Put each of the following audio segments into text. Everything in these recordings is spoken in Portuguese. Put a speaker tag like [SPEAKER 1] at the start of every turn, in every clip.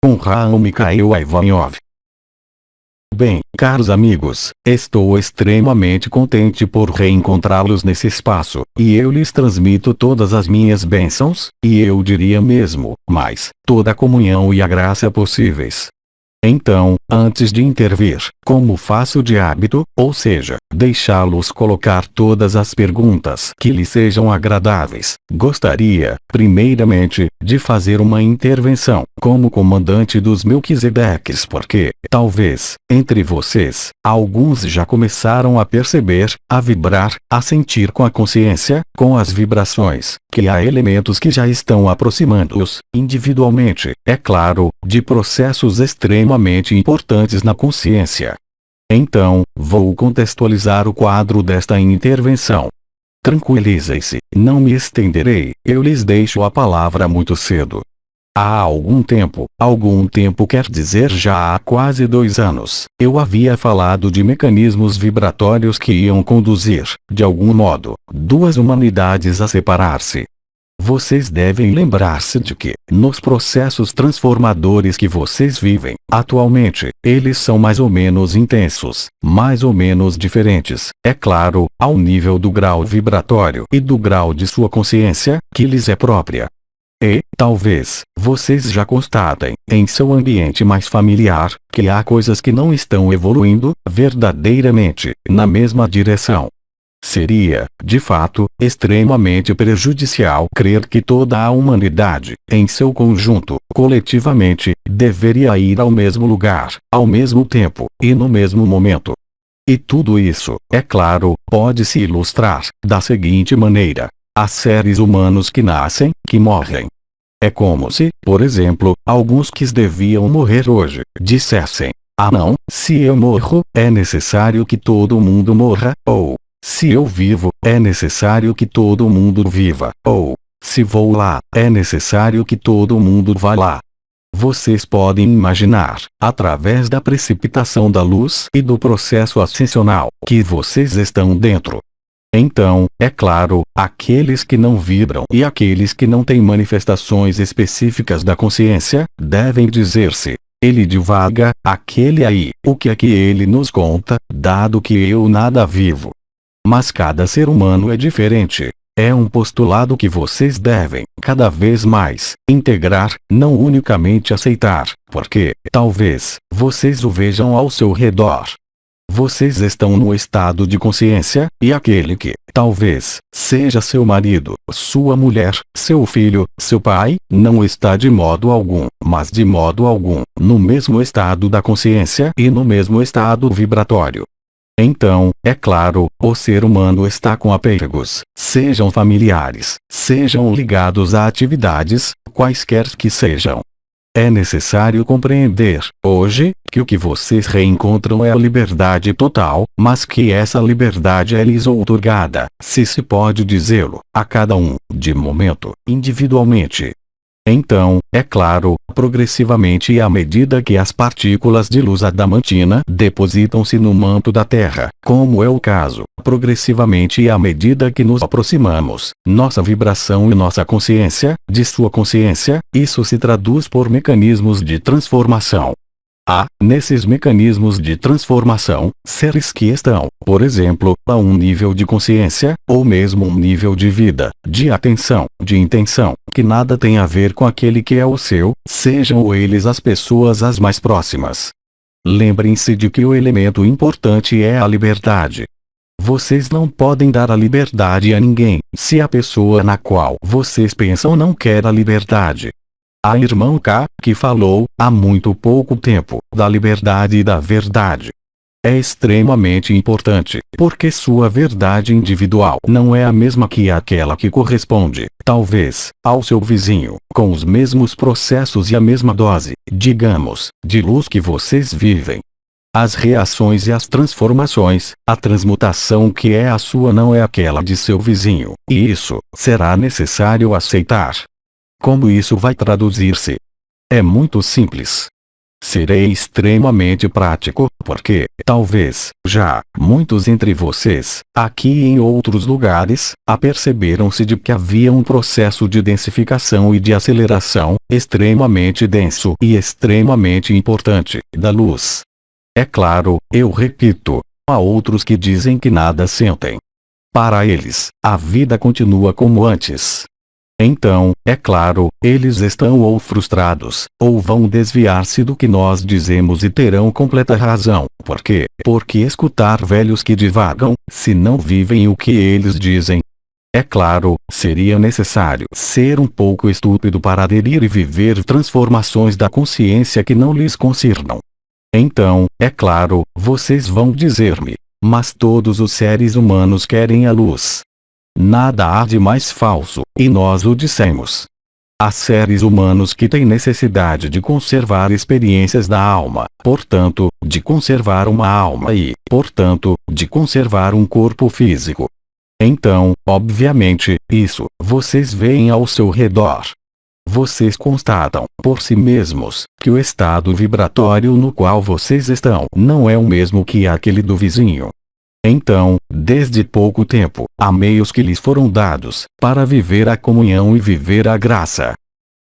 [SPEAKER 1] com Raul Mikhail Ivanov. Bem, caros amigos, estou extremamente contente por reencontrá-los nesse espaço, e eu lhes transmito todas as minhas bênçãos, e eu diria mesmo, mais, toda a comunhão e a graça possíveis. Então, antes de intervir, como faço de hábito, ou seja, deixá-los colocar todas as perguntas que lhes sejam agradáveis, gostaria, primeiramente, de fazer uma intervenção, como comandante dos Melquisedeques, porque, talvez, entre vocês, alguns já começaram a perceber, a vibrar, a sentir com a consciência, com as vibrações, que há elementos que já estão aproximando-os, individualmente, é claro, de processos extremamente importantes na consciência. Então, vou contextualizar o quadro desta intervenção. Tranquilizem-se, não me estenderei, eu lhes deixo a palavra muito cedo. Há algum tempo quer dizer já há quase 2 anos, eu havia falado de mecanismos vibratórios que iam conduzir, de algum modo, 2 humanidades a separar-se. Vocês devem lembrar-se de que, nos processos transformadores que vocês vivem, atualmente, eles são mais ou menos intensos, mais ou menos diferentes, é claro, ao nível do grau vibratório e do grau de sua consciência, que lhes é própria. E, talvez, vocês já constatem, em seu ambiente mais familiar, que há coisas que não estão evoluindo, verdadeiramente, na mesma direção. Seria, de fato, extremamente prejudicial crer que toda a humanidade, em seu conjunto, coletivamente, deveria ir ao mesmo lugar, ao mesmo tempo, e no mesmo momento. E tudo isso, é claro, pode se ilustrar, da seguinte maneira. Há seres humanos que nascem, que morrem. É como se, por exemplo, alguns que deviam morrer hoje, dissessem: ah não, se eu morro, é necessário que todo mundo morra, ou se eu vivo, é necessário que todo mundo viva, ou se vou lá, é necessário que todo mundo vá lá. Vocês podem imaginar, através da precipitação da luz e do processo ascensional, que vocês estão dentro. Então, é claro, aqueles que não vibram e aqueles que não têm manifestações específicas da consciência, devem dizer-se: ele divaga, aquele aí, o que é que ele nos conta, dado que eu nada vivo. Mas cada ser humano é diferente. É um postulado que vocês devem, cada vez mais, integrar, não unicamente aceitar, porque, talvez, vocês o vejam ao seu redor. Vocês estão no estado de consciência, e aquele que, talvez, seja seu marido, sua mulher, seu filho, seu pai, não está de modo algum, mas de modo algum, no mesmo estado da consciência e no mesmo estado vibratório. Então, é claro, o ser humano está com apegos, sejam familiares, sejam ligados a atividades, quaisquer que sejam. É necessário compreender, hoje, que o que vocês reencontram é a liberdade total, mas que essa liberdade é lhes outorgada, se pode dizê-lo, a cada um, de momento, individualmente. Então, é claro, progressivamente e à medida que as partículas de luz adamantina depositam-se no manto da Terra, como é o caso, progressivamente e à medida que nos aproximamos, nossa vibração e nossa consciência, de sua consciência, isso se traduz por mecanismos de transformação. Há, nesses mecanismos de transformação, seres que estão, por exemplo, a um nível de consciência, ou mesmo um nível de vida, de atenção, de intenção, que nada tem a ver com aquele que é o seu, sejam eles as pessoas as mais próximas. Lembrem-se de que o elemento importante é a liberdade. Vocês não podem dar a liberdade a ninguém, se a pessoa na qual vocês pensam não quer a liberdade. A irmã K, que falou, há muito pouco tempo, da liberdade e da verdade. É extremamente importante, porque sua verdade individual não é a mesma que aquela que corresponde, talvez, ao seu vizinho, com os mesmos processos e a mesma dose, digamos, de luz que vocês vivem. As reações e as transformações, a transmutação que é a sua não é aquela de seu vizinho, e isso, será necessário aceitar. Como isso vai traduzir-se? É muito simples. Serei extremamente prático, porque, talvez, já, muitos entre vocês, aqui e em outros lugares, aperceberam-se de que havia um processo de densificação e de aceleração, extremamente denso e extremamente importante, da luz. É claro, eu repito, há outros que dizem que nada sentem. Para eles, a vida continua como antes. Então, é claro, eles estão ou frustrados, ou vão desviar-se do que nós dizemos e terão completa razão. Por quê? Porque escutar velhos que divagam, se não vivem o que eles dizem. É claro, seria necessário ser um pouco estúpido para aderir e viver transformações da consciência que não lhes concernam. Então, é claro, vocês vão dizer-me, mas todos os seres humanos querem a luz. Nada há de mais falso, e nós o dissemos. Há seres humanos que têm necessidade de conservar experiências da alma, portanto, de conservar uma alma e, portanto, de conservar um corpo físico. Então, obviamente, isso, vocês veem ao seu redor. Vocês constatam, por si mesmos, que o estado vibratório no qual vocês estão não é o mesmo que aquele do vizinho. Então, desde pouco tempo, há meios que lhes foram dados, para viver a comunhão e viver a graça.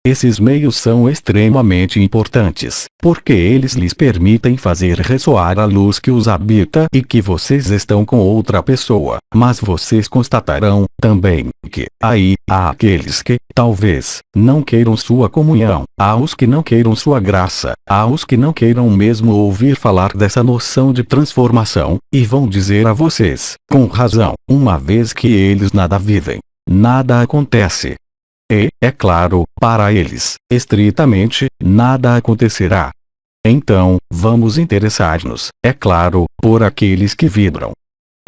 [SPEAKER 1] Esses meios são extremamente importantes, porque eles lhes permitem fazer ressoar a luz que os habita e que vocês estão com outra pessoa, mas vocês constatarão, também, que, aí, há aqueles que, talvez, não queiram sua comunhão, há os que não queiram sua graça, há os que não queiram mesmo ouvir falar dessa noção de transformação, e vão dizer a vocês, com razão, uma vez que eles nada vivem, nada acontece. E, é claro, para eles, estritamente, nada acontecerá. Então, vamos interessar-nos, é claro, por aqueles que vibram.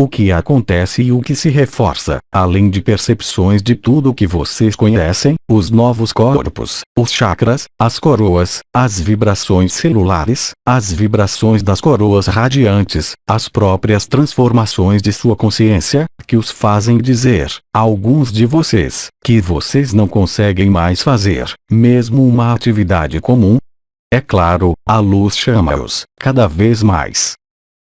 [SPEAKER 1] O que acontece e o que se reforça, além de percepções de tudo o que vocês conhecem, os novos corpos, os chakras, as coroas, as vibrações celulares, as vibrações das coroas radiantes, as próprias transformações de sua consciência, que os fazem dizer, alguns de vocês, que vocês não conseguem mais fazer, mesmo uma atividade comum. É claro, a luz chama-os, cada vez mais.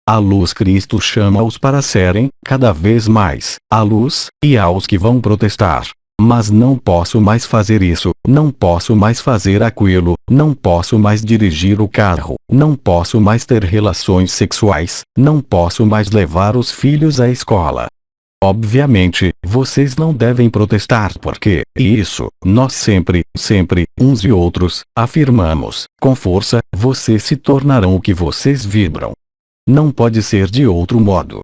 [SPEAKER 1] A luz Cristo chama-os para serem, cada vez mais, a luz, e aos que vão protestar. Mas não posso mais fazer isso, não posso mais fazer aquilo, não posso mais dirigir o carro, não posso mais ter relações sexuais, não posso mais levar os filhos à escola. Obviamente, vocês não devem protestar porque, e isso, nós sempre, uns e outros, afirmamos, com força, vocês se tornarão o que vocês vibram. Não pode ser de outro modo.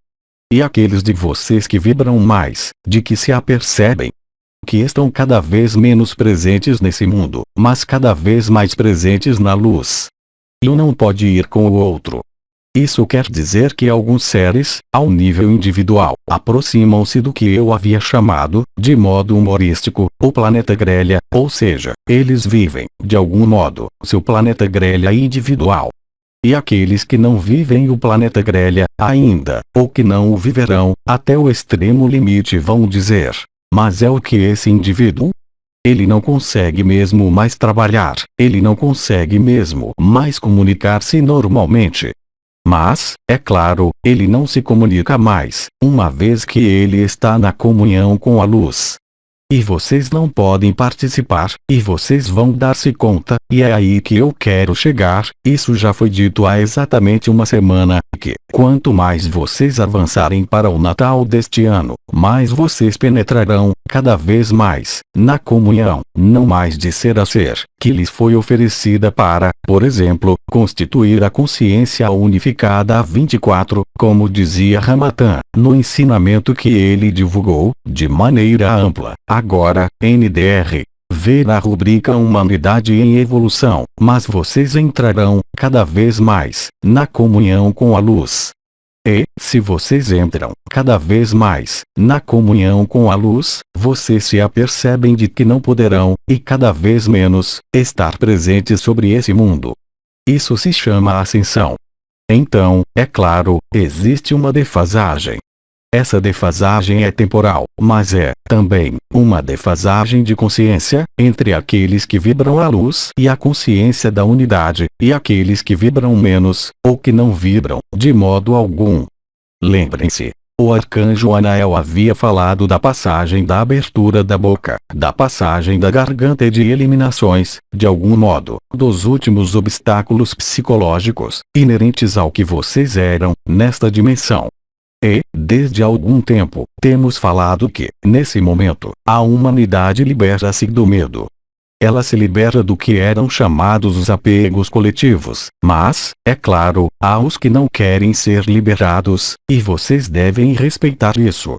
[SPEAKER 1] E aqueles de vocês que vibram mais, de que se apercebem, que estão cada vez menos presentes nesse mundo, mas cada vez mais presentes na luz. E um não pode ir com o outro. Isso quer dizer que alguns seres, ao nível individual, aproximam-se do que eu havia chamado, de modo humorístico, o planeta grelha, ou seja, eles vivem, de algum modo, seu planeta grelha individual. E aqueles que não vivem o planeta grelha, ainda, ou que não o viverão, até o extremo limite vão dizer, mas é o que esse indivíduo? Ele não consegue mesmo mais trabalhar, ele não consegue mesmo mais comunicar-se normalmente. Mas, é claro, ele não se comunica mais, uma vez que ele está na comunhão com a luz. E vocês não podem participar, e vocês vão dar-se conta, e é aí que eu quero chegar, isso já foi dito há exatamente uma semana, que, quanto mais vocês avançarem para o Natal deste ano, mais vocês penetrarão, cada vez mais, na comunhão, não mais de ser a ser, que lhes foi oferecida para, por exemplo, constituir a consciência unificada a 24, como dizia Ramatan, no ensinamento que ele divulgou, de maneira ampla. Agora, NDR, vê na rubrica Humanidade em Evolução, mas vocês entrarão, cada vez mais, na comunhão com a luz. E, se vocês entram, cada vez mais, na comunhão com a luz, vocês se apercebem de que não poderão, e cada vez menos, estar presentes sobre esse mundo. Isso se chama ascensão. Então, é claro, existe uma defasagem. Essa defasagem é temporal, mas é, também, uma defasagem de consciência, entre aqueles que vibram a luz e a consciência da unidade, e aqueles que vibram menos, ou que não vibram, de modo algum. Lembrem-se. O arcanjo Anael havia falado da passagem da abertura da boca, da passagem da garganta e de eliminações, de algum modo, dos últimos obstáculos psicológicos, inerentes ao que vocês eram, nesta dimensão. E, desde algum tempo, temos falado que, nesse momento, a humanidade libera-se do medo. Ela se libera do que eram chamados os apegos coletivos, mas, é claro, há os que não querem ser liberados, e vocês devem respeitar isso.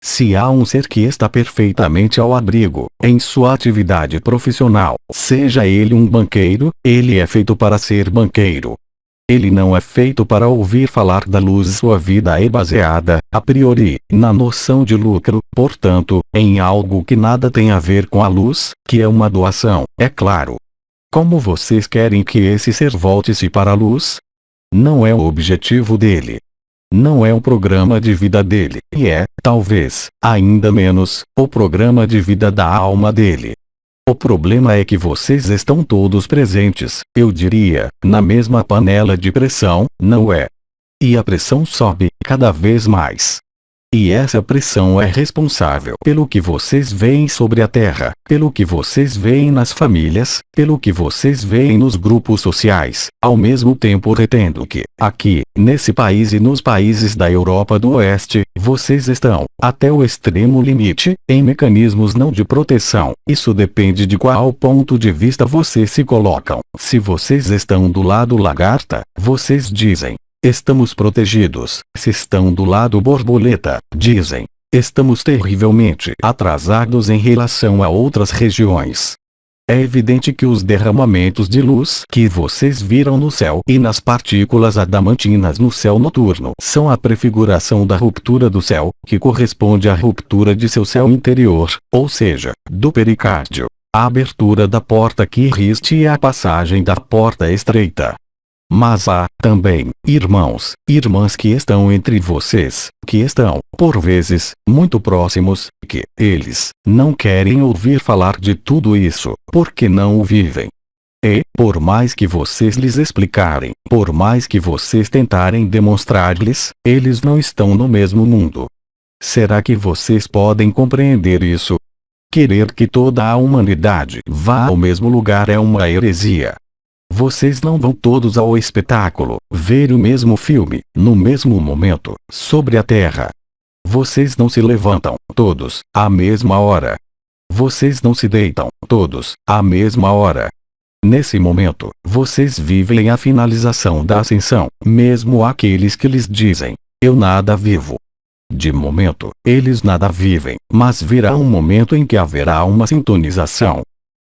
[SPEAKER 1] Se há um ser que está perfeitamente ao abrigo, em sua atividade profissional, seja ele um banqueiro, ele é feito para ser banqueiro. Ele não é feito para ouvir falar da luz. Sua vida é baseada, a priori, na noção de lucro, portanto, em algo que nada tem a ver com a luz, que é uma doação, é claro. Como vocês querem que esse ser volte-se para a luz? Não é o objetivo dele. Não é o programa de vida dele, e é, talvez, ainda menos, o programa de vida da alma dele. O problema é que vocês estão todos presentes, eu diria, na mesma panela de pressão, não é? E a pressão sobe, cada vez mais. E essa pressão é responsável pelo que vocês veem sobre a Terra, pelo que vocês veem nas famílias, pelo que vocês veem nos grupos sociais, ao mesmo tempo retendo que, aqui, nesse país e nos países da Europa do Oeste, vocês estão, até o extremo limite, em mecanismos não de proteção. Isso depende de qual ponto de vista vocês se colocam. Se vocês estão do lado lagarta, vocês dizem: estamos protegidos. Se estão do lado borboleta, dizem: estamos terrivelmente atrasados em relação a outras regiões. É evidente que os derramamentos de luz que vocês viram no céu e nas partículas adamantinas no céu noturno são a prefiguração da ruptura do céu, que corresponde à ruptura de seu céu interior, ou seja, do pericárdio. A abertura da porta que riste e a passagem da porta estreita. Mas há, também, irmãos, irmãs que estão entre vocês, que estão, por vezes, muito próximos, que, eles, não querem ouvir falar de tudo isso, porque não o vivem. E, por mais que vocês lhes explicarem, por mais que vocês tentarem demonstrar-lhes, eles não estão no mesmo mundo. Será que vocês podem compreender isso? Querer que toda a humanidade vá ao mesmo lugar é uma heresia. Vocês não vão todos ao espetáculo, ver o mesmo filme, no mesmo momento, sobre a Terra. Vocês não se levantam, todos, à mesma hora. Vocês não se deitam, todos, à mesma hora. Nesse momento, vocês vivem a finalização da ascensão, mesmo aqueles que lhes dizem: eu nada vivo. De momento, eles nada vivem, mas virá um momento em que haverá uma sintonização.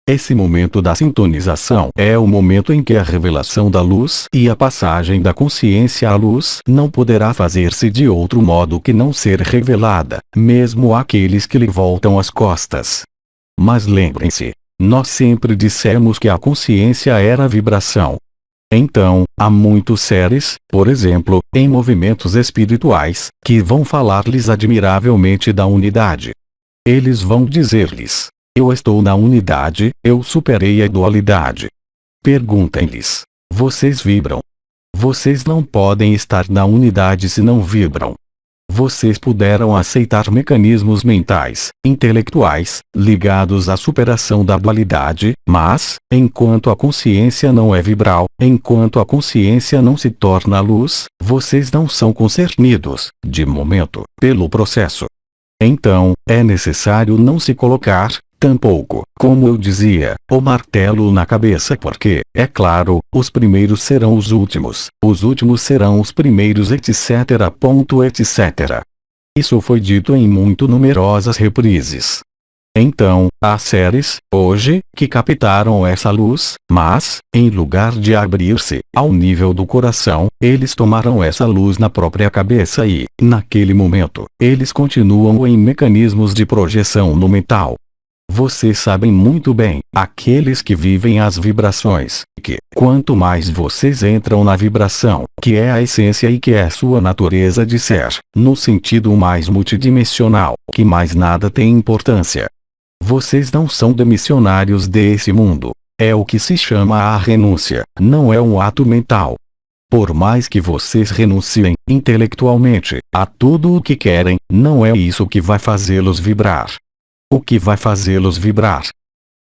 [SPEAKER 1] Esse momento da sintonização é o momento em que a revelação da luz e a passagem da consciência à luz não poderá fazer-se de outro modo que não ser revelada, mesmo àqueles que lhe voltam as costas. Mas lembrem-se, nós sempre dissemos que a consciência era vibração. Então, há muitos seres, por exemplo, em movimentos espirituais, que vão falar-lhes admiravelmente da unidade. Eles vão dizer-lhes: eu estou na unidade, eu superei a dualidade. Perguntem-lhes: vocês vibram? Vocês não podem estar na unidade se não vibram. Vocês puderam aceitar mecanismos mentais, intelectuais, ligados à superação da dualidade, mas, enquanto a consciência não é vibral, enquanto a consciência não se torna luz, vocês não são concernidos, de momento, pelo processo. Então, é necessário não se colocar, tampouco, como eu dizia, o martelo na cabeça, porque, é claro, os primeiros serão os últimos serão os primeiros, etc. etc. Isso foi dito em muito numerosas reprises. Então, há seres, hoje, que captaram essa luz, mas, em lugar de abrir-se ao nível do coração, eles tomaram essa luz na própria cabeça e, naquele momento, eles continuam em mecanismos de projeção no mental. Vocês sabem muito bem, aqueles que vivem as vibrações, que, quanto mais vocês entram na vibração, que é a essência e que é sua natureza de ser, no sentido mais multidimensional, que mais nada tem importância. Vocês não são demissionários desse mundo. É o que se chama a renúncia, não é um ato mental. Por mais que vocês renunciem, intelectualmente, a tudo o que querem, não é isso que vai fazê-los vibrar. O que vai fazê-los vibrar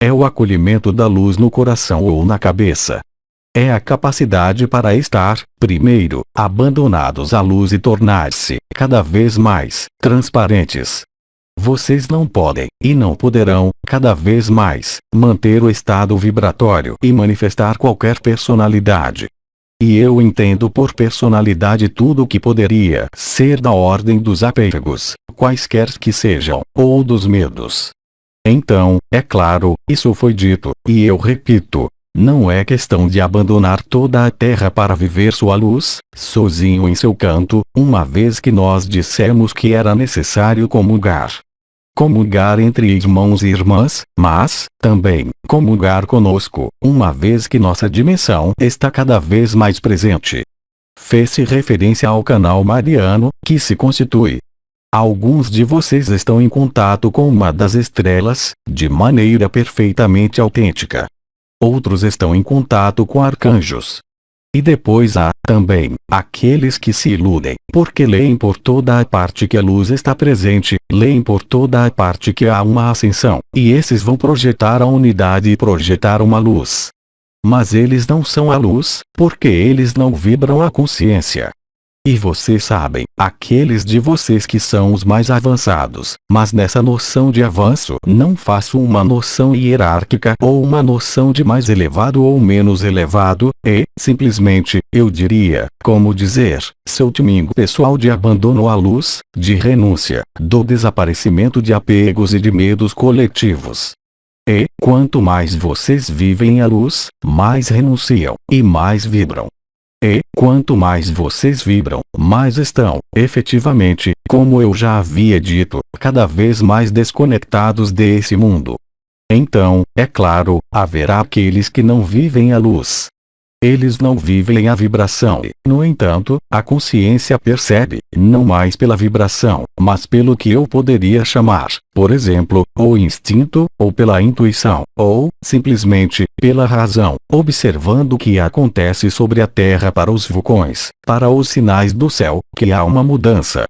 [SPEAKER 1] é o acolhimento da luz no coração ou na cabeça. É a capacidade para estar, primeiro, abandonados à luz e tornar-se, cada vez mais, transparentes. Vocês não podem, e não poderão, cada vez mais, manter o estado vibratório e manifestar qualquer personalidade. E eu entendo por personalidade tudo o que poderia ser da ordem dos apegos, quaisquer que sejam, ou dos medos. Então, é claro, isso foi dito, e eu repito, não é questão de abandonar toda a terra para viver sua luz, sozinho em seu canto, uma vez que nós dissemos que era necessário comungar. Comungar entre irmãos e irmãs, mas, também, comungar conosco, uma vez que nossa dimensão está cada vez mais presente. Fez-se referência ao canal mariano, que se constitui. Alguns de vocês estão em contato com uma das estrelas, de maneira perfeitamente autêntica. Outros estão em contato com arcanjos. E depois há, também, aqueles que se iludem, porque leem por toda a parte que a luz está presente, leem por toda a parte que há uma ascensão, e esses vão projetar a unidade e projetar uma luz. Mas eles não são a luz, porque eles não vibram a consciência. E vocês sabem, aqueles de vocês que são os mais avançados, mas nessa noção de avanço não faço uma noção hierárquica ou uma noção de mais elevado ou menos elevado, e, simplesmente, eu diria, como dizer, seu timingo pessoal de abandono à luz, de renúncia, do desaparecimento de apegos e de medos coletivos. E, quanto mais vocês vivem a luz, mais renunciam, e mais vibram. E, quanto mais vocês vibram, mais estão, efetivamente, como eu já havia dito, cada vez mais desconectados desse mundo. Então, é claro, haverá aqueles que não vivem a luz. Eles não vivem a vibração e, no entanto, a consciência percebe, não mais pela vibração, mas pelo que eu poderia chamar, por exemplo, o instinto, ou pela intuição, ou, simplesmente, pela razão, observando o que acontece sobre a Terra para os vulcões, para os sinais do céu, que há uma mudança.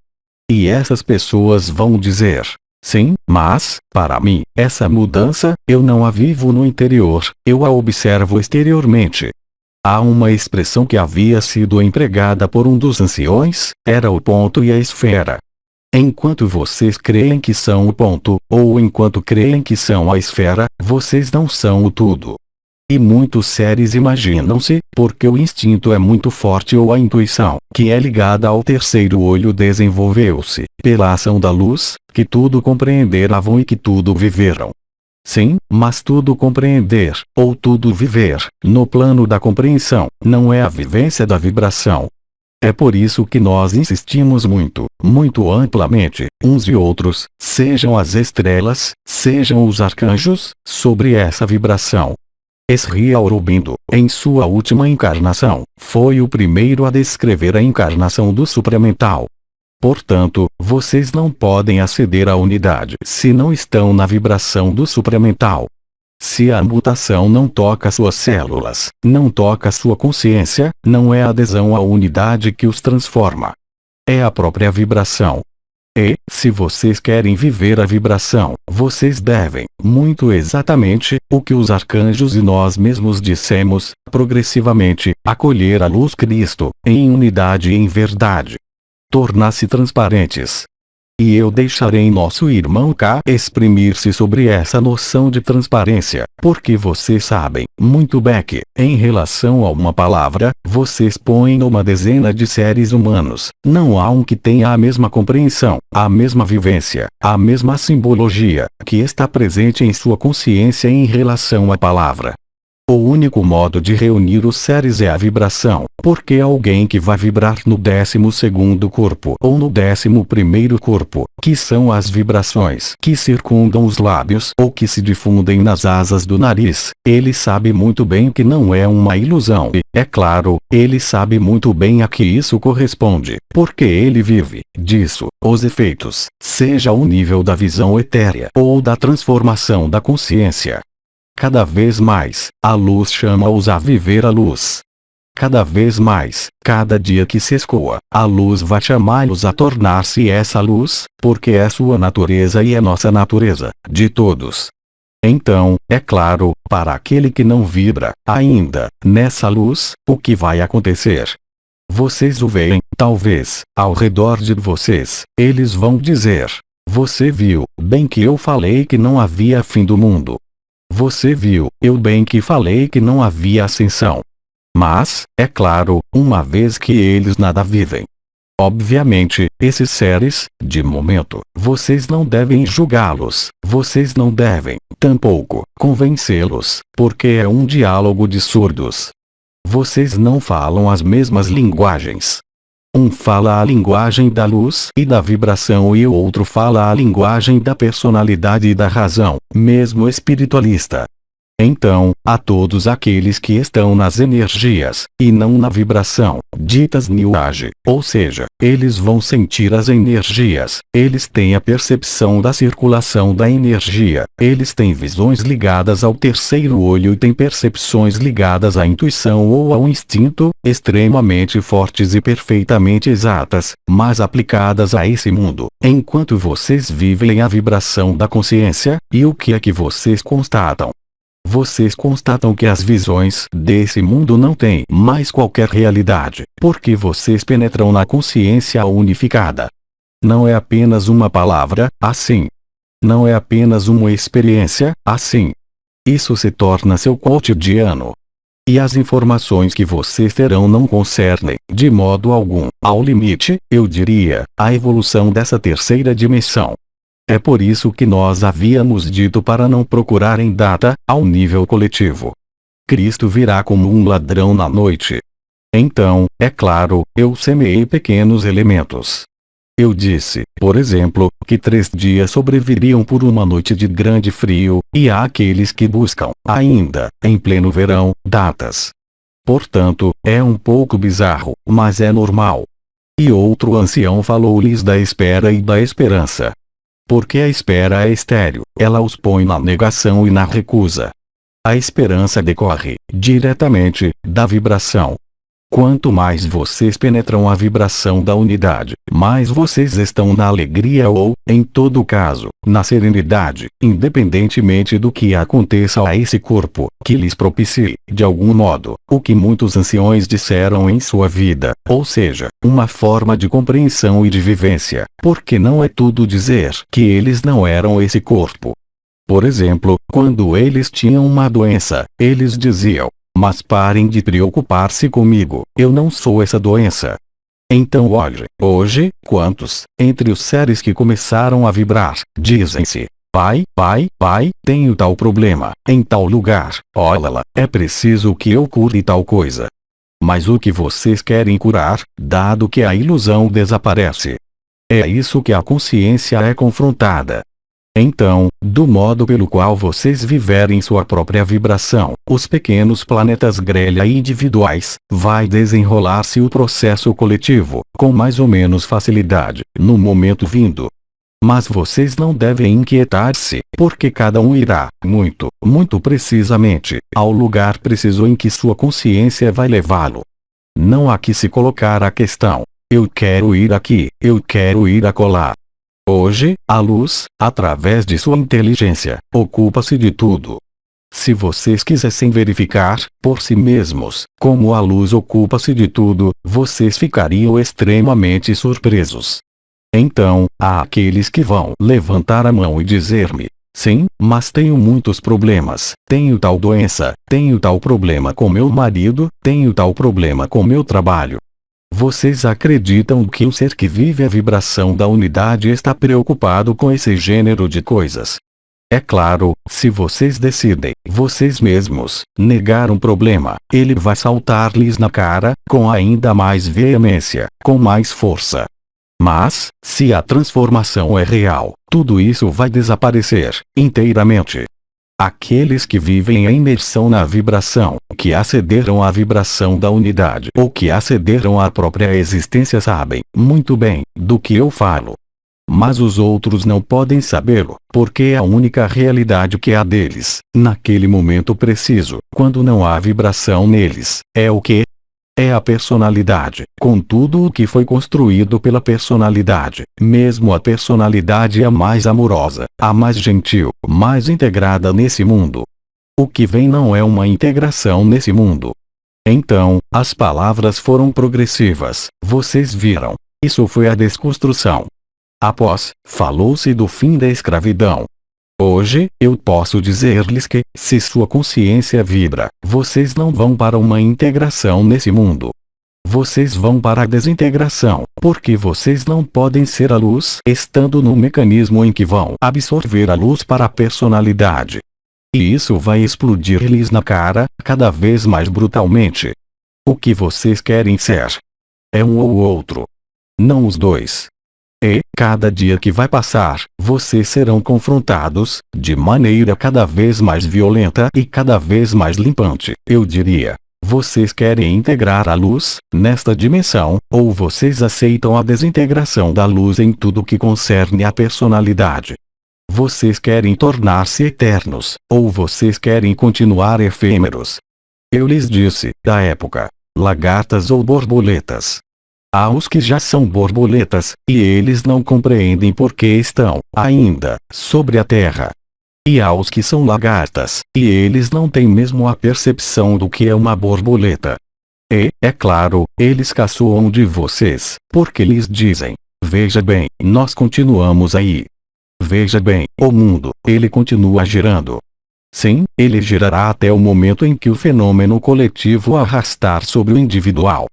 [SPEAKER 1] E essas pessoas vão dizer: sim, mas, para mim, essa mudança, eu não a vivo no interior, eu a observo exteriormente. Há uma expressão que havia sido empregada por um dos anciões, era o ponto e a esfera. Enquanto vocês creem que são o ponto, ou enquanto creem que são a esfera, vocês não são o tudo. E muitos seres imaginam-se, porque o instinto é muito forte ou a intuição, que é ligada ao terceiro olho desenvolveu-se, pela ação da luz, que tudo compreenderam e que tudo viveram. Sim, mas tudo compreender, ou tudo viver, no plano da compreensão, não é a vivência da vibração. É por isso que nós insistimos muito, muito amplamente, uns e outros, sejam as estrelas, sejam os arcanjos, sobre essa vibração. Sri Aurobindo, em sua última encarnação, foi o primeiro a descrever a encarnação do supramental. Portanto, vocês não podem aceder à unidade se não estão na vibração do supramental. Se a mutação não toca suas células, não toca sua consciência, não é a adesão à unidade que os transforma. É a própria vibração. E, se vocês querem viver a vibração, vocês devem, muito exatamente, o que os arcanjos e nós mesmos dissemos, progressivamente, acolher a luz Cristo, em unidade e em verdade. Tornar-se transparentes. E eu deixarei nosso irmão K exprimir-se sobre essa noção de transparência, porque vocês sabem, muito bem que, em relação a uma palavra, vocês põem uma dezena de seres humanos, não há um que tenha a mesma compreensão, a mesma vivência, a mesma simbologia, que está presente em sua consciência em relação à palavra. O único modo de reunir os seres é a vibração, porque alguém que vai vibrar no 12º corpo ou no 11º corpo, que são as vibrações que circundam os lábios ou que se difundem nas asas do nariz, ele sabe muito bem que não é uma ilusão e, é claro, ele sabe muito bem a que isso corresponde, porque ele vive disso, os efeitos, seja o nível da visão etérea ou da transformação da consciência. Cada vez mais, a luz chama-os a viver a luz. Cada vez mais, cada dia que se escoa, a luz vai chamá-los a tornar-se essa luz, porque é sua natureza e é nossa natureza, de todos. Então, é claro, para aquele que não vibra, ainda, nessa luz, o que vai acontecer? Vocês o veem, talvez, ao redor de vocês, eles vão dizer: você viu, bem que eu falei que não havia fim do mundo. Você viu, eu bem que falei que não havia ascensão. Mas, é claro, uma vez que eles nada vivem. Obviamente, esses seres, de momento, vocês não devem julgá-los, vocês não devem, tampouco, convencê-los, porque é um diálogo de surdos. Vocês não falam as mesmas linguagens. Um fala a linguagem da luz e da vibração e o outro fala a linguagem da personalidade e da razão, mesmo espiritualista. Então, a todos aqueles que estão nas energias, e não na vibração, ditas New Age, ou seja, eles vão sentir as energias, eles têm a percepção da circulação da energia, eles têm visões ligadas ao terceiro olho e têm percepções ligadas à intuição ou ao instinto, extremamente fortes e perfeitamente exatas, mas aplicadas a esse mundo, enquanto vocês vivem a vibração da consciência, e o que é que vocês constatam? Vocês constatam que as visões desse mundo não têm mais qualquer realidade, porque vocês penetram na consciência unificada. Não é apenas uma palavra, assim. Não é apenas uma experiência, assim. Isso se torna seu cotidiano. E as informações que vocês terão não concernem, de modo algum, ao limite, eu diria, a evolução dessa terceira dimensão. É por isso que nós havíamos dito para não procurarem data, ao nível coletivo. Cristo virá como um ladrão na noite. Então, é claro, eu semeei pequenos elementos. Eu disse, por exemplo, que 3 dias sobreviveriam por uma noite de grande frio, e há aqueles que buscam, ainda, em pleno verão, datas. Portanto, é um pouco bizarro, mas é normal. E outro ancião falou-lhes da espera e da esperança. Porque a espera é estéril, ela os põe na negação e na recusa. A esperança decorre, diretamente, da vibração. Quanto mais vocês penetram a vibração da unidade, mais vocês estão na alegria ou, em todo caso, na serenidade, independentemente do que aconteça a esse corpo, que lhes propicie, de algum modo, o que muitos anciões disseram em sua vida, ou seja, uma forma de compreensão e de vivência, porque não é tudo dizer que eles não eram esse corpo. Por exemplo, quando eles tinham uma doença, eles diziam: mas parem de preocupar-se comigo, eu não sou essa doença. Então hoje, quantos, entre os seres que começaram a vibrar, dizem-se: pai, tenho tal problema, em tal lugar, olha lá, é preciso que eu cure tal coisa. Mas o que vocês querem curar, dado que a ilusão desaparece? É isso que a consciência é confrontada. Então, do modo pelo qual vocês viverem sua própria vibração, os pequenos planetas grelha individuais, vai desenrolar-se o processo coletivo, com mais ou menos facilidade, no momento vindo. Mas vocês não devem inquietar-se, porque cada um irá, muito precisamente, ao lugar preciso em que sua consciência vai levá-lo. Não há que se colocar a questão: eu quero ir aqui, eu quero ir acolá. Hoje, a luz, através de sua inteligência, ocupa-se de tudo. Se vocês quisessem verificar, por si mesmos, como a luz ocupa-se de tudo, vocês ficariam extremamente surpresos. Então, há aqueles que vão levantar a mão e dizer-me: sim, mas tenho muitos problemas, tenho tal doença, tenho tal problema com meu marido, tenho tal problema com meu trabalho. Vocês acreditam que o ser que vive a vibração da unidade está preocupado com esse gênero de coisas? É claro, se vocês decidem, vocês mesmos, negar um problema, ele vai saltar-lhes na cara, com ainda mais veemência, com mais força. Mas, se a transformação é real, tudo isso vai desaparecer, inteiramente. Aqueles que vivem a imersão na vibração, que acederam à vibração da unidade ou que acederam à própria existência sabem, muito bem, do que eu falo. Mas os outros não podem sabê-lo, porque é a única realidade que há deles, naquele momento preciso, quando não há vibração neles, é o que? É a personalidade, com tudo o que foi construído pela personalidade, mesmo a personalidade a mais amorosa, a mais gentil, mais integrada nesse mundo. O que vem não é uma integração nesse mundo. Então, as palavras foram progressivas, vocês viram. Isso foi a desconstrução. Após, falou-se do fim da escravidão. Hoje, eu posso dizer-lhes que, se sua consciência vibra, vocês não vão para uma integração nesse mundo. Vocês vão para a desintegração, porque vocês não podem ser a luz estando no mecanismo em que vão absorver a luz para a personalidade. E isso vai explodir-lhes na cara, cada vez mais brutalmente. O que vocês querem ser? É um ou outro. Não os dois. E, cada dia que vai passar, vocês serão confrontados, de maneira cada vez mais violenta e cada vez mais limpante, eu diria. Vocês querem integrar a luz, nesta dimensão, ou vocês aceitam a desintegração da luz em tudo que concerne a personalidade? Vocês querem tornar-se eternos, ou vocês querem continuar efêmeros? Eu lhes disse, da época, lagartas ou borboletas. Há os que já são borboletas, e eles não compreendem por que estão, ainda, sobre a terra. E há os que são lagartas, e eles não têm mesmo a percepção do que é uma borboleta. E, é claro, eles caçoam de vocês, porque lhes dizem: veja bem, nós continuamos aí. Veja bem, o mundo, ele continua girando. Sim, ele girará até o momento em que o fenômeno coletivo arrastar sobre o individual.